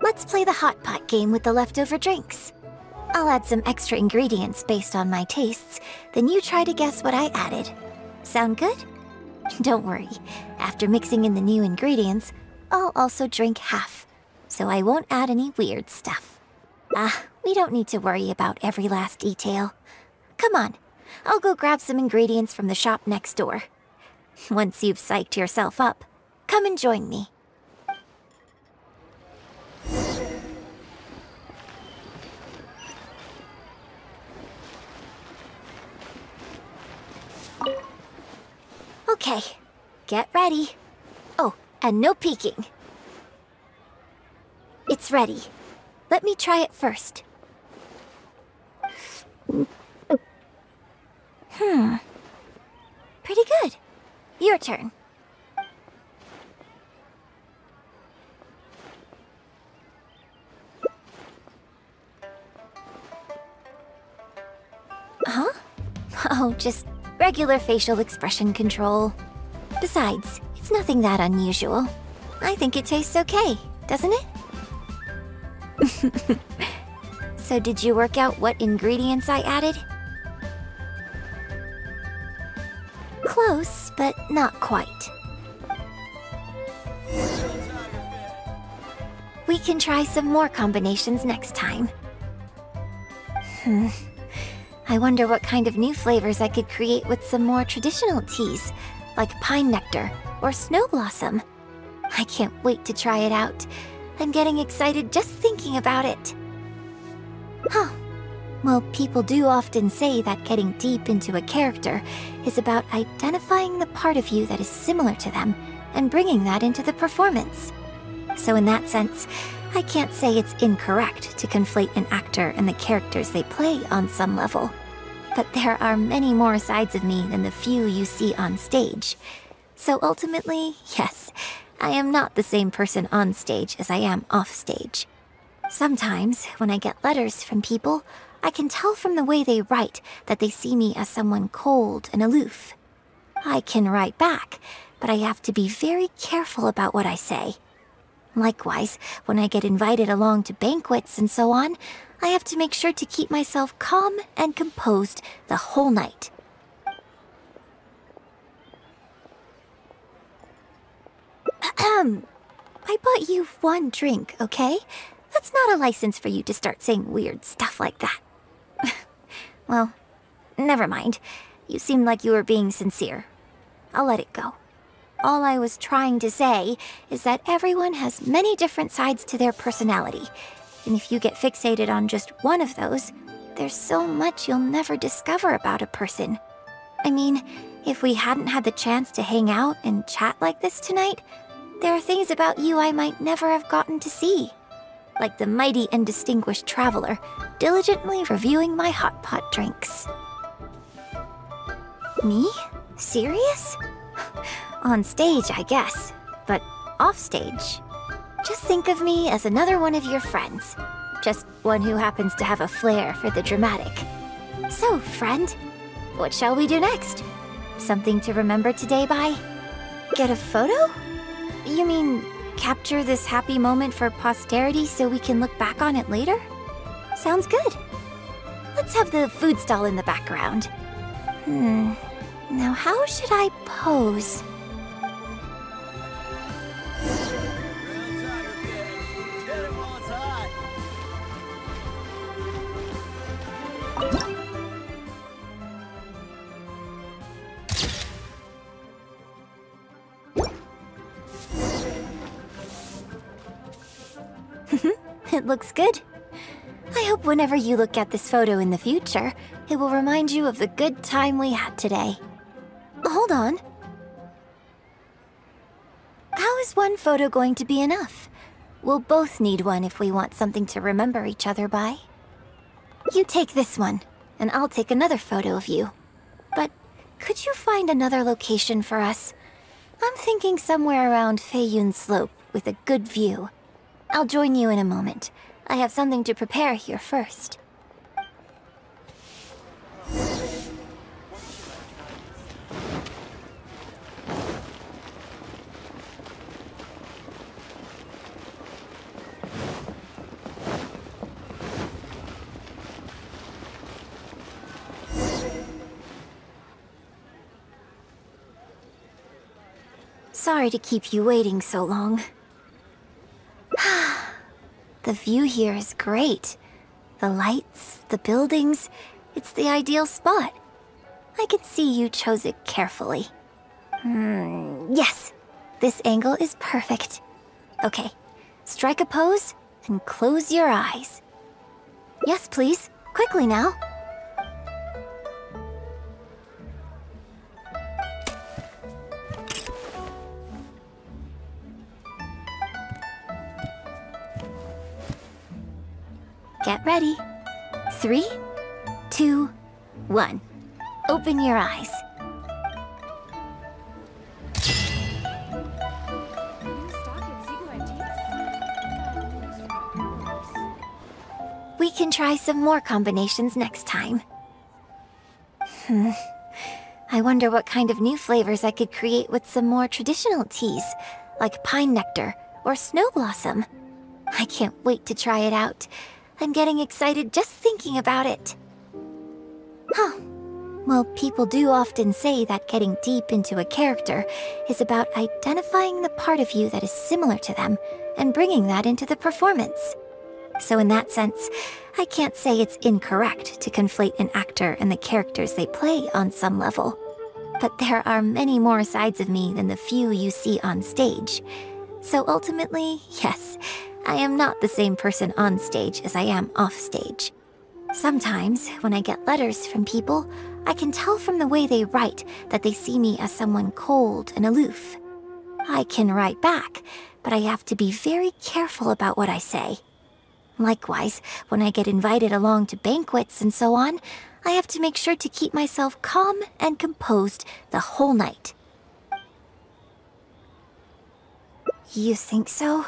Let's play the hot pot game with the leftover drinks. I'll add some extra ingredients based on my tastes, then you try to guess what I added. Sound good? Don't worry, after mixing in the new ingredients, I'll also drink half, so I won't add any weird stuff. We don't need to worry about every last detail. Come on, I'll go grab some ingredients from the shop next door. Once you've psyched yourself up, come and join me. Okay, get ready. Oh, and no peeking. It's ready. Let me try it first. Pretty good. Your turn. Huh? Oh, just regular facial expression control. Besides, it's nothing that unusual. I think it tastes okay, doesn't it? So did you work out what ingredients I added? Close, but not quite. We can try some more combinations next time. I wonder what kind of new flavors I could create with some more traditional teas, like pine nectar or snow blossom. I can't wait to try it out. I'm getting excited just thinking about it. Huh. Well, people do often say that getting deep into a character is about identifying the part of you that is similar to them and bringing that into the performance. So in that sense, I can't say it's incorrect to conflate an actor and the characters they play on some level. But there are many more sides of me than the few you see on stage. So ultimately, yes, I am not the same person on stage as I am off stage. Sometimes, when I get letters from people, I can tell from the way they write that they see me as someone cold and aloof. I can write back, but I have to be very careful about what I say. Likewise, when I get invited along to banquets and so on, I have to make sure to keep myself calm and composed the whole night. I bought you one drink, okay? That's not a license for you to start saying weird stuff like that. Well, never mind. You seemed like you were being sincere. I'll let it go. All I was trying to say is that everyone has many different sides to their personality. And if you get fixated on just one of those, there's so much you'll never discover about a person. I mean, if we hadn't had the chance to hang out and chat like this tonight, there are things about you I might never have gotten to see. Like the mighty and distinguished traveler, diligently reviewing my hot pot drinks. Me? Serious? On stage, I guess, but off stage. Just think of me as another one of your friends. Just one who happens to have a flair for the dramatic. So, friend, what shall we do next? Something to remember today by? Get a photo? You mean capture this happy moment for posterity so we can look back on it later? Sounds good. Let's have the food stall in the background. Now how should I pose? It looks good. I hope whenever you look at this photo in the future, it will remind you of the good time we had today. Hold on. How is one photo going to be enough? We'll both need one if we want something to remember each other by. You take this one, and I'll take another photo of you. But could you find another location for us? I'm thinking somewhere around Feiyun Slope with a good view. I'll join you in a moment. I have something to prepare here first. Sorry to keep you waiting so long. The view here is great. The lights, the buildings, it's the ideal spot. I can see you chose it carefully. Yes, this angle is perfect. Okay, strike a pose and close your eyes. Yes, please. Quickly now. Get ready. 3, 2, 1. Open your eyes. We can try some more combinations next time. I wonder what kind of new flavors I could create with some more traditional teas, like pine nectar or snow blossom. I can't wait to try it out. I'm getting excited just thinking about it. Well, people do often say that getting deep into a character is about identifying the part of you that is similar to them and bringing that into the performance. So in that sense, I can't say it's incorrect to conflate an actor and the characters they play on some level. But there are many more sides of me than the few you see on stage. So ultimately, yes, I am not the same person on stage as I am off stage. Sometimes, when I get letters from people, I can tell from the way they write that they see me as someone cold and aloof. I can write back, but I have to be very careful about what I say. Likewise, when I get invited along to banquets and so on, I have to make sure to keep myself calm and composed the whole night. You think so?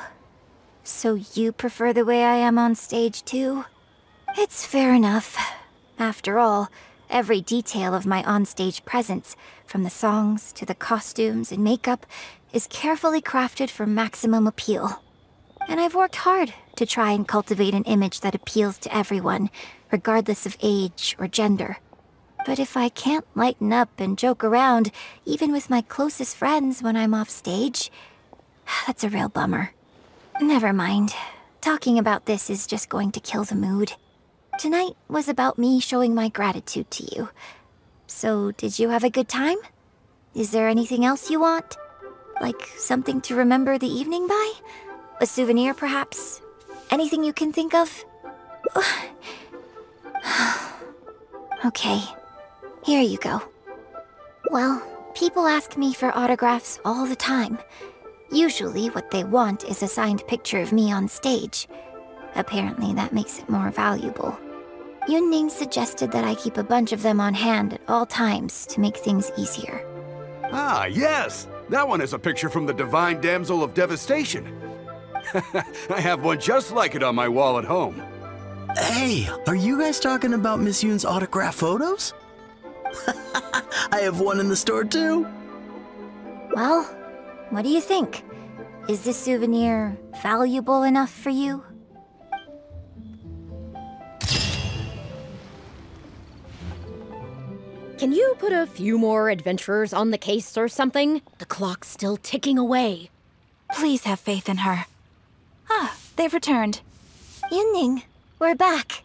So you prefer the way I am on stage too? It's fair enough. After all, every detail of my onstage presence, from the songs to the costumes and makeup, is carefully crafted for maximum appeal. And I've worked hard to try and cultivate an image that appeals to everyone, regardless of age or gender. But if I can't lighten up and joke around, even with my closest friends when I'm off stage, that's a real bummer. Never mind. Talking about this is just going to kill the mood. Tonight was about me showing my gratitude to you. So, did you have a good time? Is there anything else you want? Like something to remember the evening by? A souvenir, perhaps? Anything you can think of? Okay, here you go. Well, people ask me for autographs all the time. Usually what they want is a signed picture of me on stage. Apparently that makes it more valuable. Yunning suggested that I keep a bunch of them on hand at all times to make things easier. Ah, yes! That one is a picture from the Divine Damsel of Devastation. I have one just like it on my wall at home. Hey, are you guys talking about Miss Yoon's autograph photos? I have one in the store too. Well, what do you think? Is this souvenir valuable enough for you? Can you put a few more adventurers on the case or something? The clock's still ticking away. Please have faith in her. Ah, they've returned. Yunning, we're back.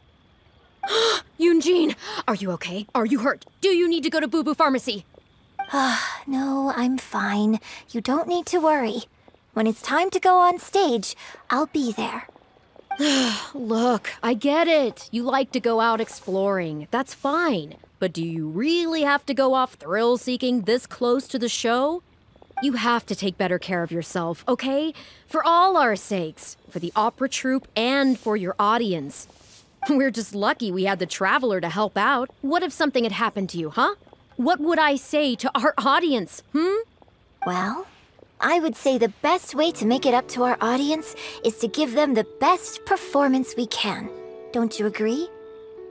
Yoonjin, are you okay? Are you hurt? Do you need to go to Boo Boo Pharmacy? No, I'm fine. You don't need to worry. When it's time to go on stage, I'll be there. Look, I get it. You like to go out exploring. That's fine. But do you really have to go off thrill-seeking this close to the show? You have to take better care of yourself, okay? For all our sakes. For the opera troupe and for your audience. We're just lucky we had the Traveler to help out. What if something had happened to you, huh? What would I say to our audience, Well, I would say the best way to make it up to our audience is to give them the best performance we can. Don't you agree?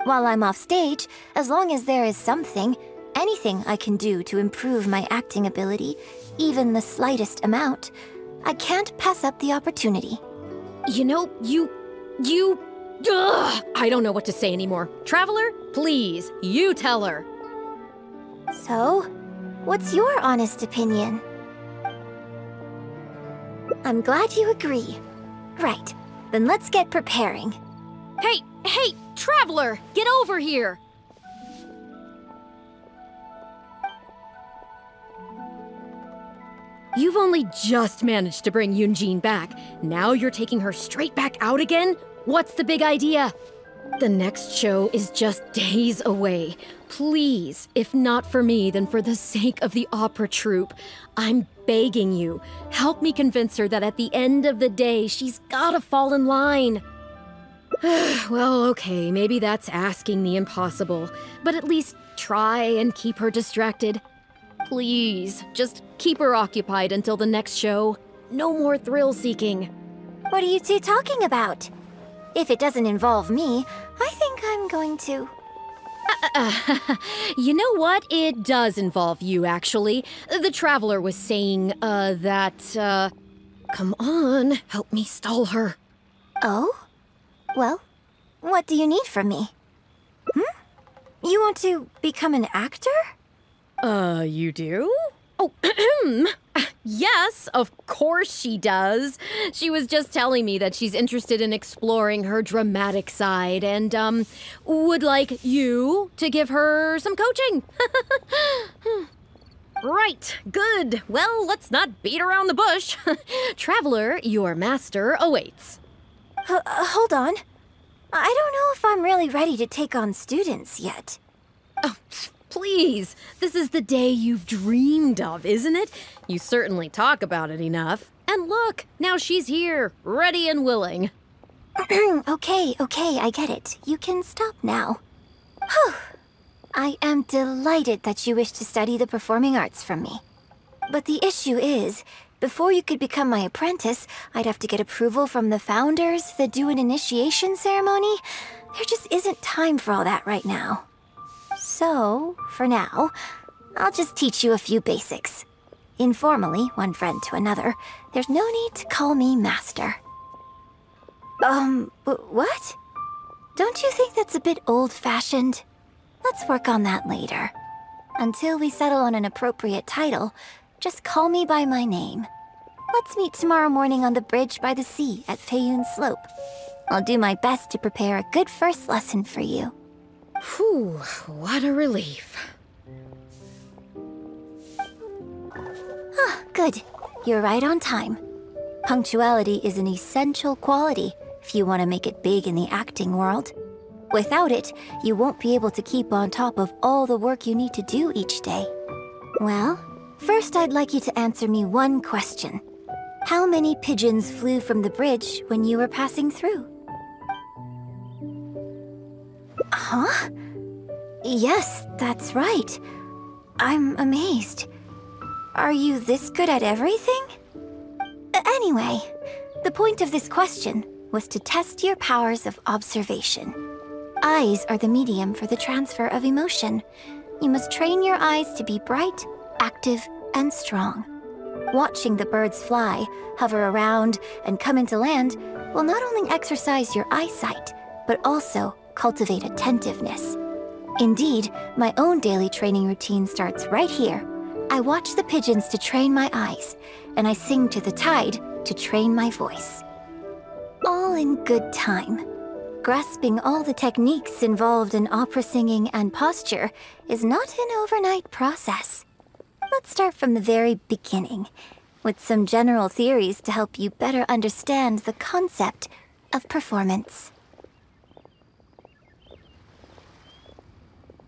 While I'm off stage, as long as there is something, anything I can do to improve my acting ability, even the slightest amount, I can't pass up the opportunity. You know, Ugh, I don't know what to say anymore. Traveler, please, you tell her. So, what's your honest opinion? I'm glad you agree. Right, then let's get preparing. Hey, Traveler, get over here! You've only just managed to bring Yunjin back. Now you're taking her straight back out again? What's the big idea? The next show is just days away. Please, if not for me, then for the sake of the opera troupe, I'm begging you, help me convince her that at the end of the day, she's gotta fall in line. Well, okay, maybe that's asking the impossible, but at least try and keep her distracted. Please, just keep her occupied until the next show. No more thrill-seeking. What are you two talking about? If it doesn't involve me, I think I'm going to... You know what? It does involve you, actually. The Traveler was saying, come on, help me stall her. Oh? Well, what do you need from me? You want to become an actor? You do? Oh, yes, of course she does. She was just telling me that she's interested in exploring her dramatic side and, would like you to give her some coaching. Right, good. Well, let's not beat around the bush. Traveler, your master awaits. Hold on. I don't know if I'm really ready to take on students yet. Oh, please, this is the day you've dreamed of, isn't it? You certainly talk about it enough. And look, now she's here, ready and willing. Okay, I get it. You can stop now. Whew. I am delighted that you wish to study the performing arts from me. But the issue is, before you could become my apprentice, I'd have to get approval from the founders that do an initiation ceremony. There just isn't time for all that right now. So, for now, I'll just teach you a few basics. Informally, one friend to another, there's no need to call me master. What? Don't you think that's a bit old-fashioned? Let's work on that later. Until we settle on an appropriate title, just call me by my name. Let's meet tomorrow morning on the bridge by the sea at Feiyun Slope. I'll do my best to prepare a good first lesson for you. Whew, what a relief. Ah, good. You're right on time. Punctuality is an essential quality if you want to make it big in the acting world. Without it, you won't be able to keep on top of all the work you need to do each day. Well, first I'd like you to answer me one question. How many pigeons flew from the bridge when you were passing through? Huh? Yes, that's right. I'm amazed. Are you this good at everything? Anyway, the point of this question was to test your powers of observation. Eyes are the medium for the transfer of emotion. You must train your eyes to be bright, active, and strong. Watching the birds fly, hover around, and come into land will not only exercise your eyesight, but also cultivate attentiveness. Indeed, my own daily training routine starts right here. I watch the pigeons to train my eyes, and I sing to the tide to train my voice. All in good time. Grasping all the techniques involved in opera singing and posture is not an overnight process. Let's start from the very beginning, with some general theories to help you better understand the concept of performance.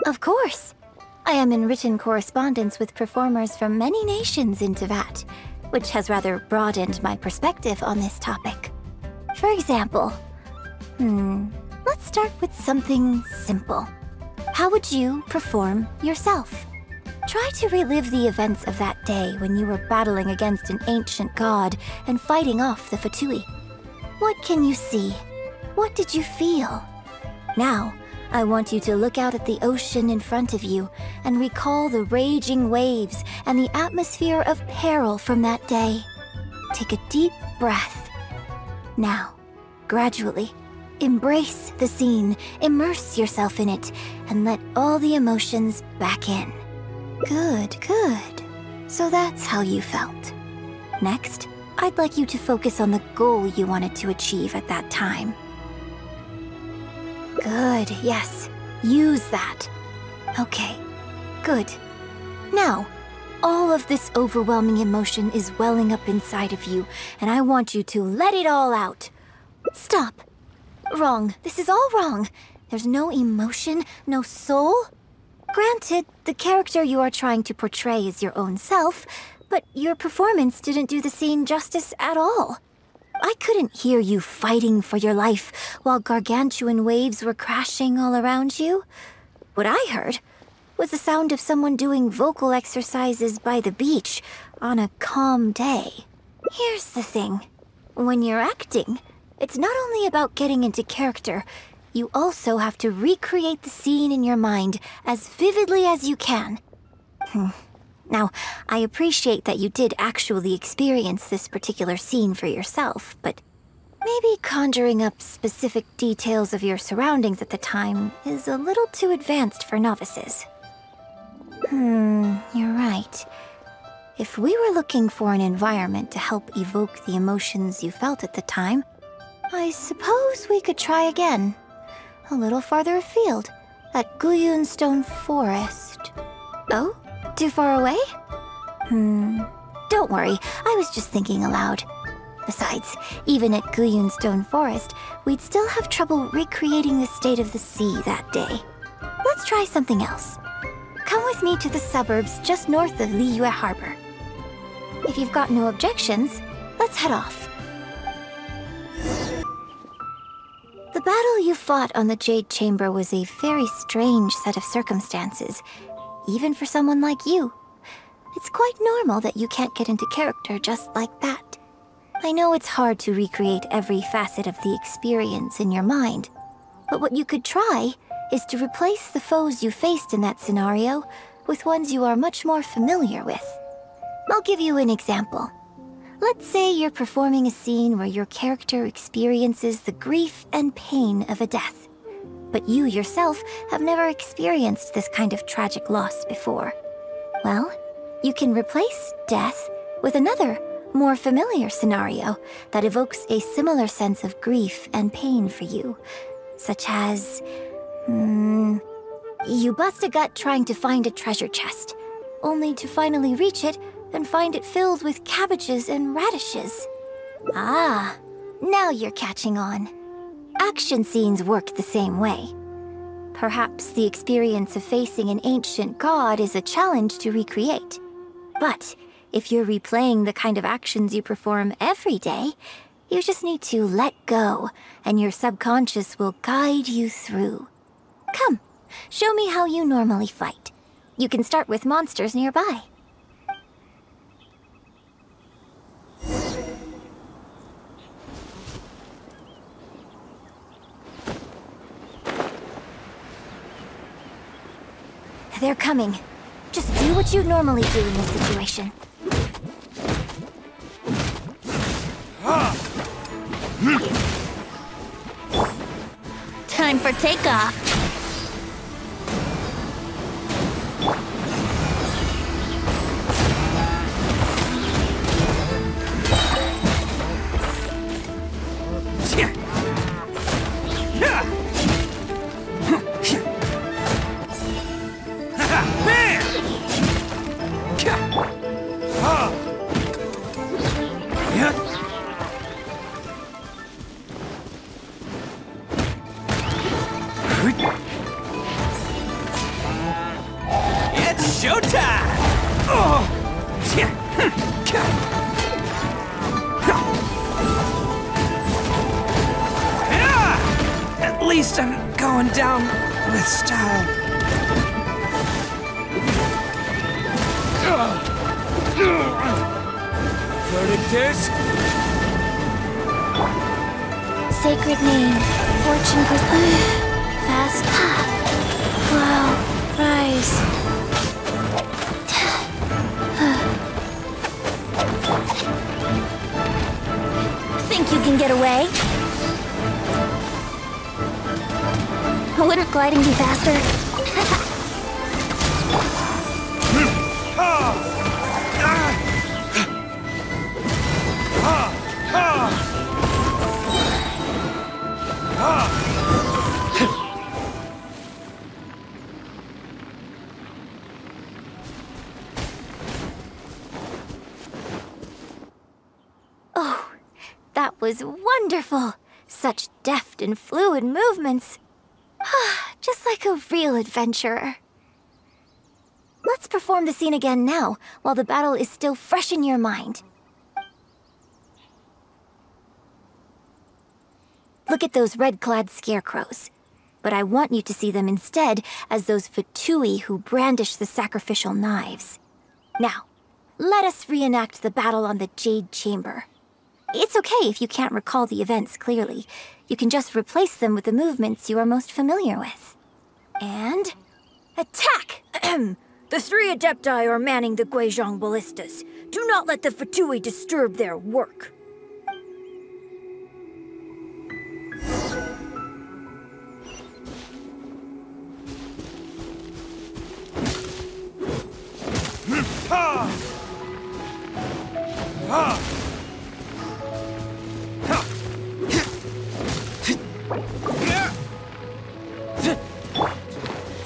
Of course. I am in written correspondence with performers from many nations in Teyvat, which has rather broadened my perspective on this topic. For example, let's start with something simple. How would you perform yourself? Try to relive the events of that day when you were battling against an ancient god and fighting off the Fatui. What can you see? What did you feel? Now, I want you to look out at the ocean in front of you and recall the raging waves and the atmosphere of peril from that day. Take a deep breath. Now, gradually, embrace the scene, immerse yourself in it, and let all the emotions back in. Good, good. So that's how you felt. Next, I'd like you to focus on the goal you wanted to achieve at that time. Good, yes. Use that. Okay, good. Now, all of this overwhelming emotion is welling up inside of you, and I want you to let it all out. Stop. Wrong. This is all wrong. There's no emotion, no soul. Granted, the character you are trying to portray is your own self, but your performance didn't do the scene justice at all. I couldn't hear you fighting for your life while gargantuan waves were crashing all around you. What I heard was the sound of someone doing vocal exercises by the beach on a calm day. Here's the thing. When you're acting, it's not only about getting into character, you also have to recreate the scene in your mind as vividly as you can. Now, I appreciate that you did actually experience this particular scene for yourself, but maybe conjuring up specific details of your surroundings at the time is a little too advanced for novices. You're right. If we were looking for an environment to help evoke the emotions you felt at the time, I suppose we could try again. A little farther afield, at Guyun Stone Forest. Oh? Too far away? Don't worry, I was just thinking aloud. Besides, even at Guyun Stone Forest, we'd still have trouble recreating the state of the sea that day. Let's try something else. Come with me to the suburbs just north of Liyue Harbor. If you've got no objections, let's head off. The battle you fought on the Jade Chamber was a very strange set of circumstances, even for someone like you. It's quite normal that you can't get into character just like that. I know it's hard to recreate every facet of the experience in your mind, but what you could try is to replace the foes you faced in that scenario with ones you are much more familiar with. I'll give you an example. Let's say you're performing a scene where your character experiences the grief and pain of a death, but you yourself have never experienced this kind of tragic loss before. Well, you can replace death with another, more familiar scenario that evokes a similar sense of grief and pain for you, such as... you bust a gut trying to find a treasure chest, only to finally reach it and find it filled with cabbages and radishes. Ah, now you're catching on. Action scenes work the same way. Perhaps the experience of facing an ancient god is a challenge to recreate. But if you're replaying the kind of actions you perform every day, you just need to let go, and your subconscious will guide you through. Come, show me how you normally fight. You can start with monsters nearby. They're coming. Just do what you normally do in this situation. Time for takeoff. It's showtime! At least I'm going down with style. Verdict is... Sacred name. Fortune fast. Wow. Rise. Think you can get away? Wouldn't gliding be faster? Oh, that was wonderful! Such deft and fluid movements. Just like a real adventurer. Let's perform the scene again now, while the battle is still fresh in your mind. Look at those red-clad scarecrows. But I want you to see them instead as those Fatui who brandish the sacrificial knives. Now, let us reenact the battle on the Jade Chamber. It's okay if you can't recall the events clearly. You can just replace them with the movements you are most familiar with. And... attack! The 3 Adepti are manning the Guizhong ballistas. Do not let the Fatui disturb their work.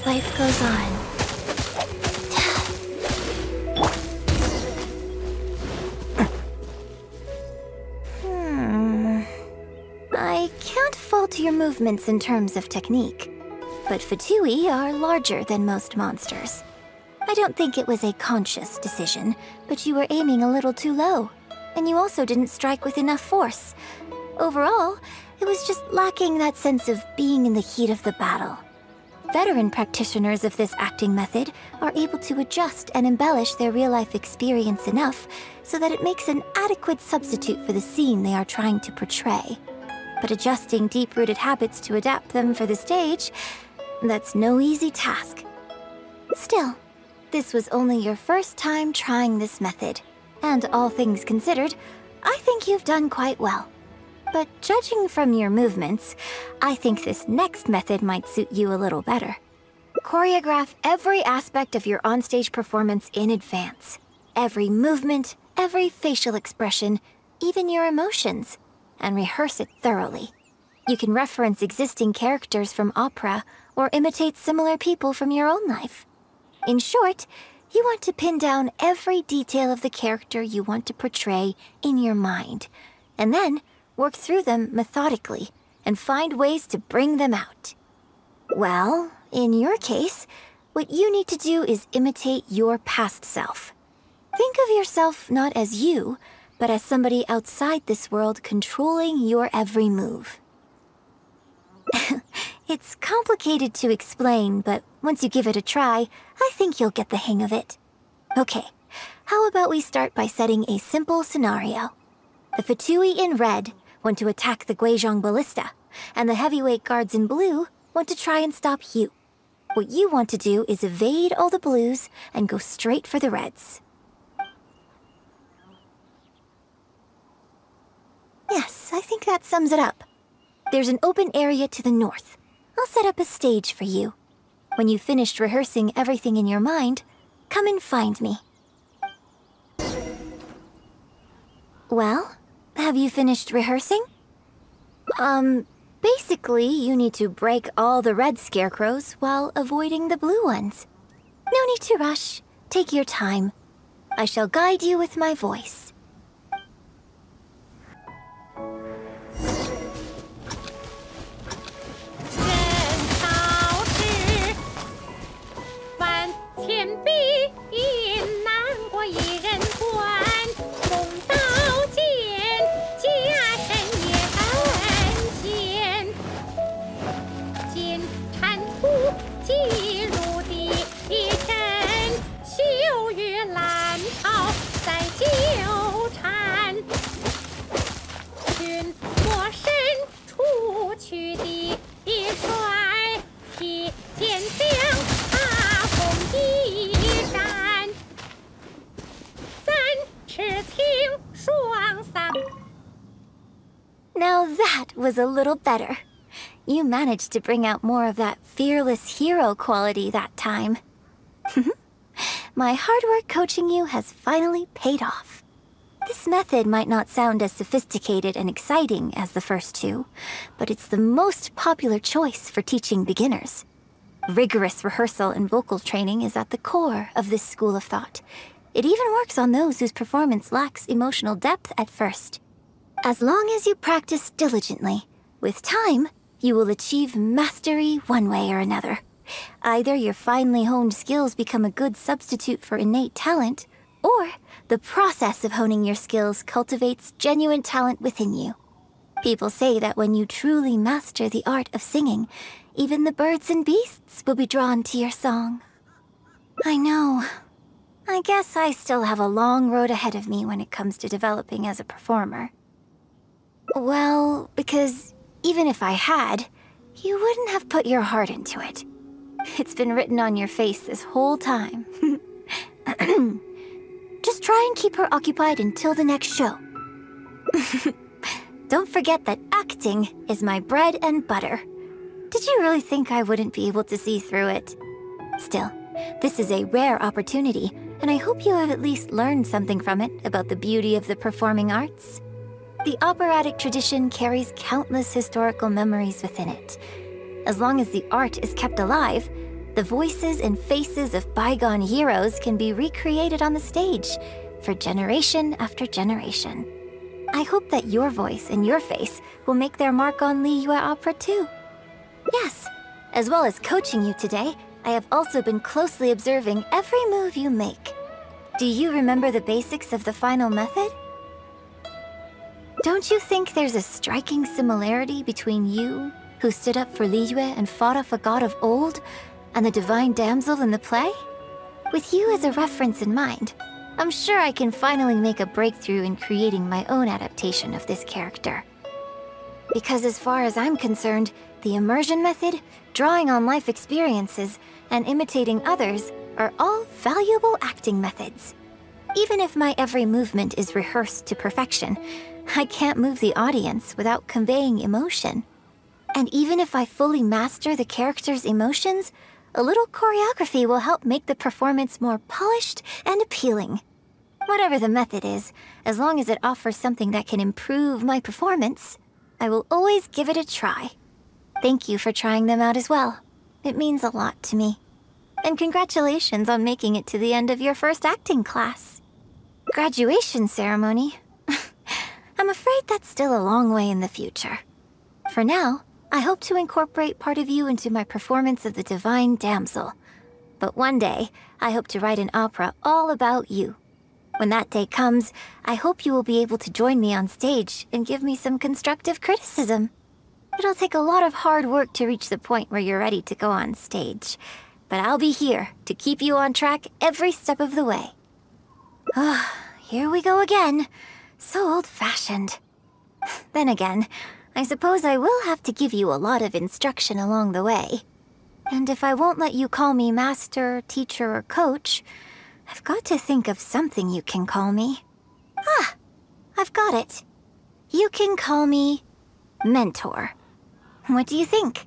Life goes on. I can't fault your movements in terms of technique, but Fatui are larger than most monsters. I don't think it was a conscious decision, but you were aiming a little too low, and you also didn't strike with enough force. Overall, it was just lacking that sense of being in the heat of the battle. Veteran practitioners of this acting method are able to adjust and embellish their real-life experience enough so that it makes an adequate substitute for the scene they are trying to portray. But adjusting deep-rooted habits to adapt them for the stage, that's no easy task. Still, this was only your first time trying this method, and all things considered, I think you've done quite well. But judging from your movements, I think this next method might suit you a little better. Choreograph every aspect of your onstage performance in advance. Every movement, every facial expression, even your emotions, and rehearse it thoroughly. You can reference existing characters from opera or imitate similar people from your own life. In short, you want to pin down every detail of the character you want to portray in your mind, and then work through them methodically and find ways to bring them out. Well, in your case, what you need to do is imitate your past self. Think of yourself not as you, but as somebody outside this world controlling your every move. It's complicated to explain, but once you give it a try, I think you'll get the hang of it. Okay, how about we start by setting a simple scenario? The Fatui in red want to attack the Guizhong ballista, and the heavyweight guards in blue want to try and stop you. What you want to do is evade all the blues and go straight for the reds. Yes, I think that sums it up. There's an open area to the north. I'll set up a stage for you. When you've finished rehearsing everything in your mind, come and find me. Well, have you finished rehearsing? Basically, you need to break all the red scarecrows while avoiding the blue ones. No need to rush. Take your time. I shall guide you with my voice. La was a little better. You managed to bring out more of that fearless hero quality that time. My hard work coaching you has finally paid off. This method might not sound as sophisticated and exciting as the first two, but it's the most popular choice for teaching beginners. Rigorous rehearsal and vocal training is at the core of this school of thought. It even works on those whose performance lacks emotional depth at first. As long as you practice diligently, with time, you will achieve mastery one way or another. Either your finely honed skills become a good substitute for innate talent, or the process of honing your skills cultivates genuine talent within you. People say that when you truly master the art of singing, even the birds and beasts will be drawn to your song. I know. I guess I still have a long road ahead of me when it comes to developing as a performer. Well, because even if I had, you wouldn't have put your heart into it. It's been written on your face this whole time. Just try and keep her occupied until the next show. Don't forget that acting is my bread and butter. Did you really think I wouldn't be able to see through it? Still, this is a rare opportunity, and I hope you have at least learned something from it about the beauty of the performing arts. The operatic tradition carries countless historical memories within it. As long as the art is kept alive, the voices and faces of bygone heroes can be recreated on the stage for generation after generation. I hope that your voice and your face will make their mark on Liyue opera too. Yes, as well as coaching you today, I have also been closely observing every move you make. Do you remember the basics of the final method? Don't you think there's a striking similarity between you, who stood up for Liyue and fought off a god of old, and the divine damsel in the play? With you as a reference in mind, I'm sure I can finally make a breakthrough in creating my own adaptation of this character. Because as far as I'm concerned, the immersion method, drawing on life experiences, and imitating others are all valuable acting methods. Even if my every movement is rehearsed to perfection, I can't move the audience without conveying emotion. And even if I fully master the character's emotions, a little choreography will help make the performance more polished and appealing. Whatever the method is, as long as it offers something that can improve my performance, I will always give it a try. Thank you for trying them out as well. It means a lot to me. And congratulations on making it to the end of your first acting class. Graduation ceremony? I'm afraid that's still a long way in the future. For now, I hope to incorporate part of you into my performance of the Divine Damsel. But one day, I hope to write an opera all about you. When that day comes, I hope you will be able to join me on stage and give me some constructive criticism. It'll take a lot of hard work to reach the point where you're ready to go on stage. But I'll be here to keep you on track every step of the way. Here we go again. So old-fashioned. Then again, I suppose I will have to give you a lot of instruction along the way. And if I won't let you call me master, teacher, or coach, I've got to think of something you can call me. I've got it. You can call me mentor. What do you think?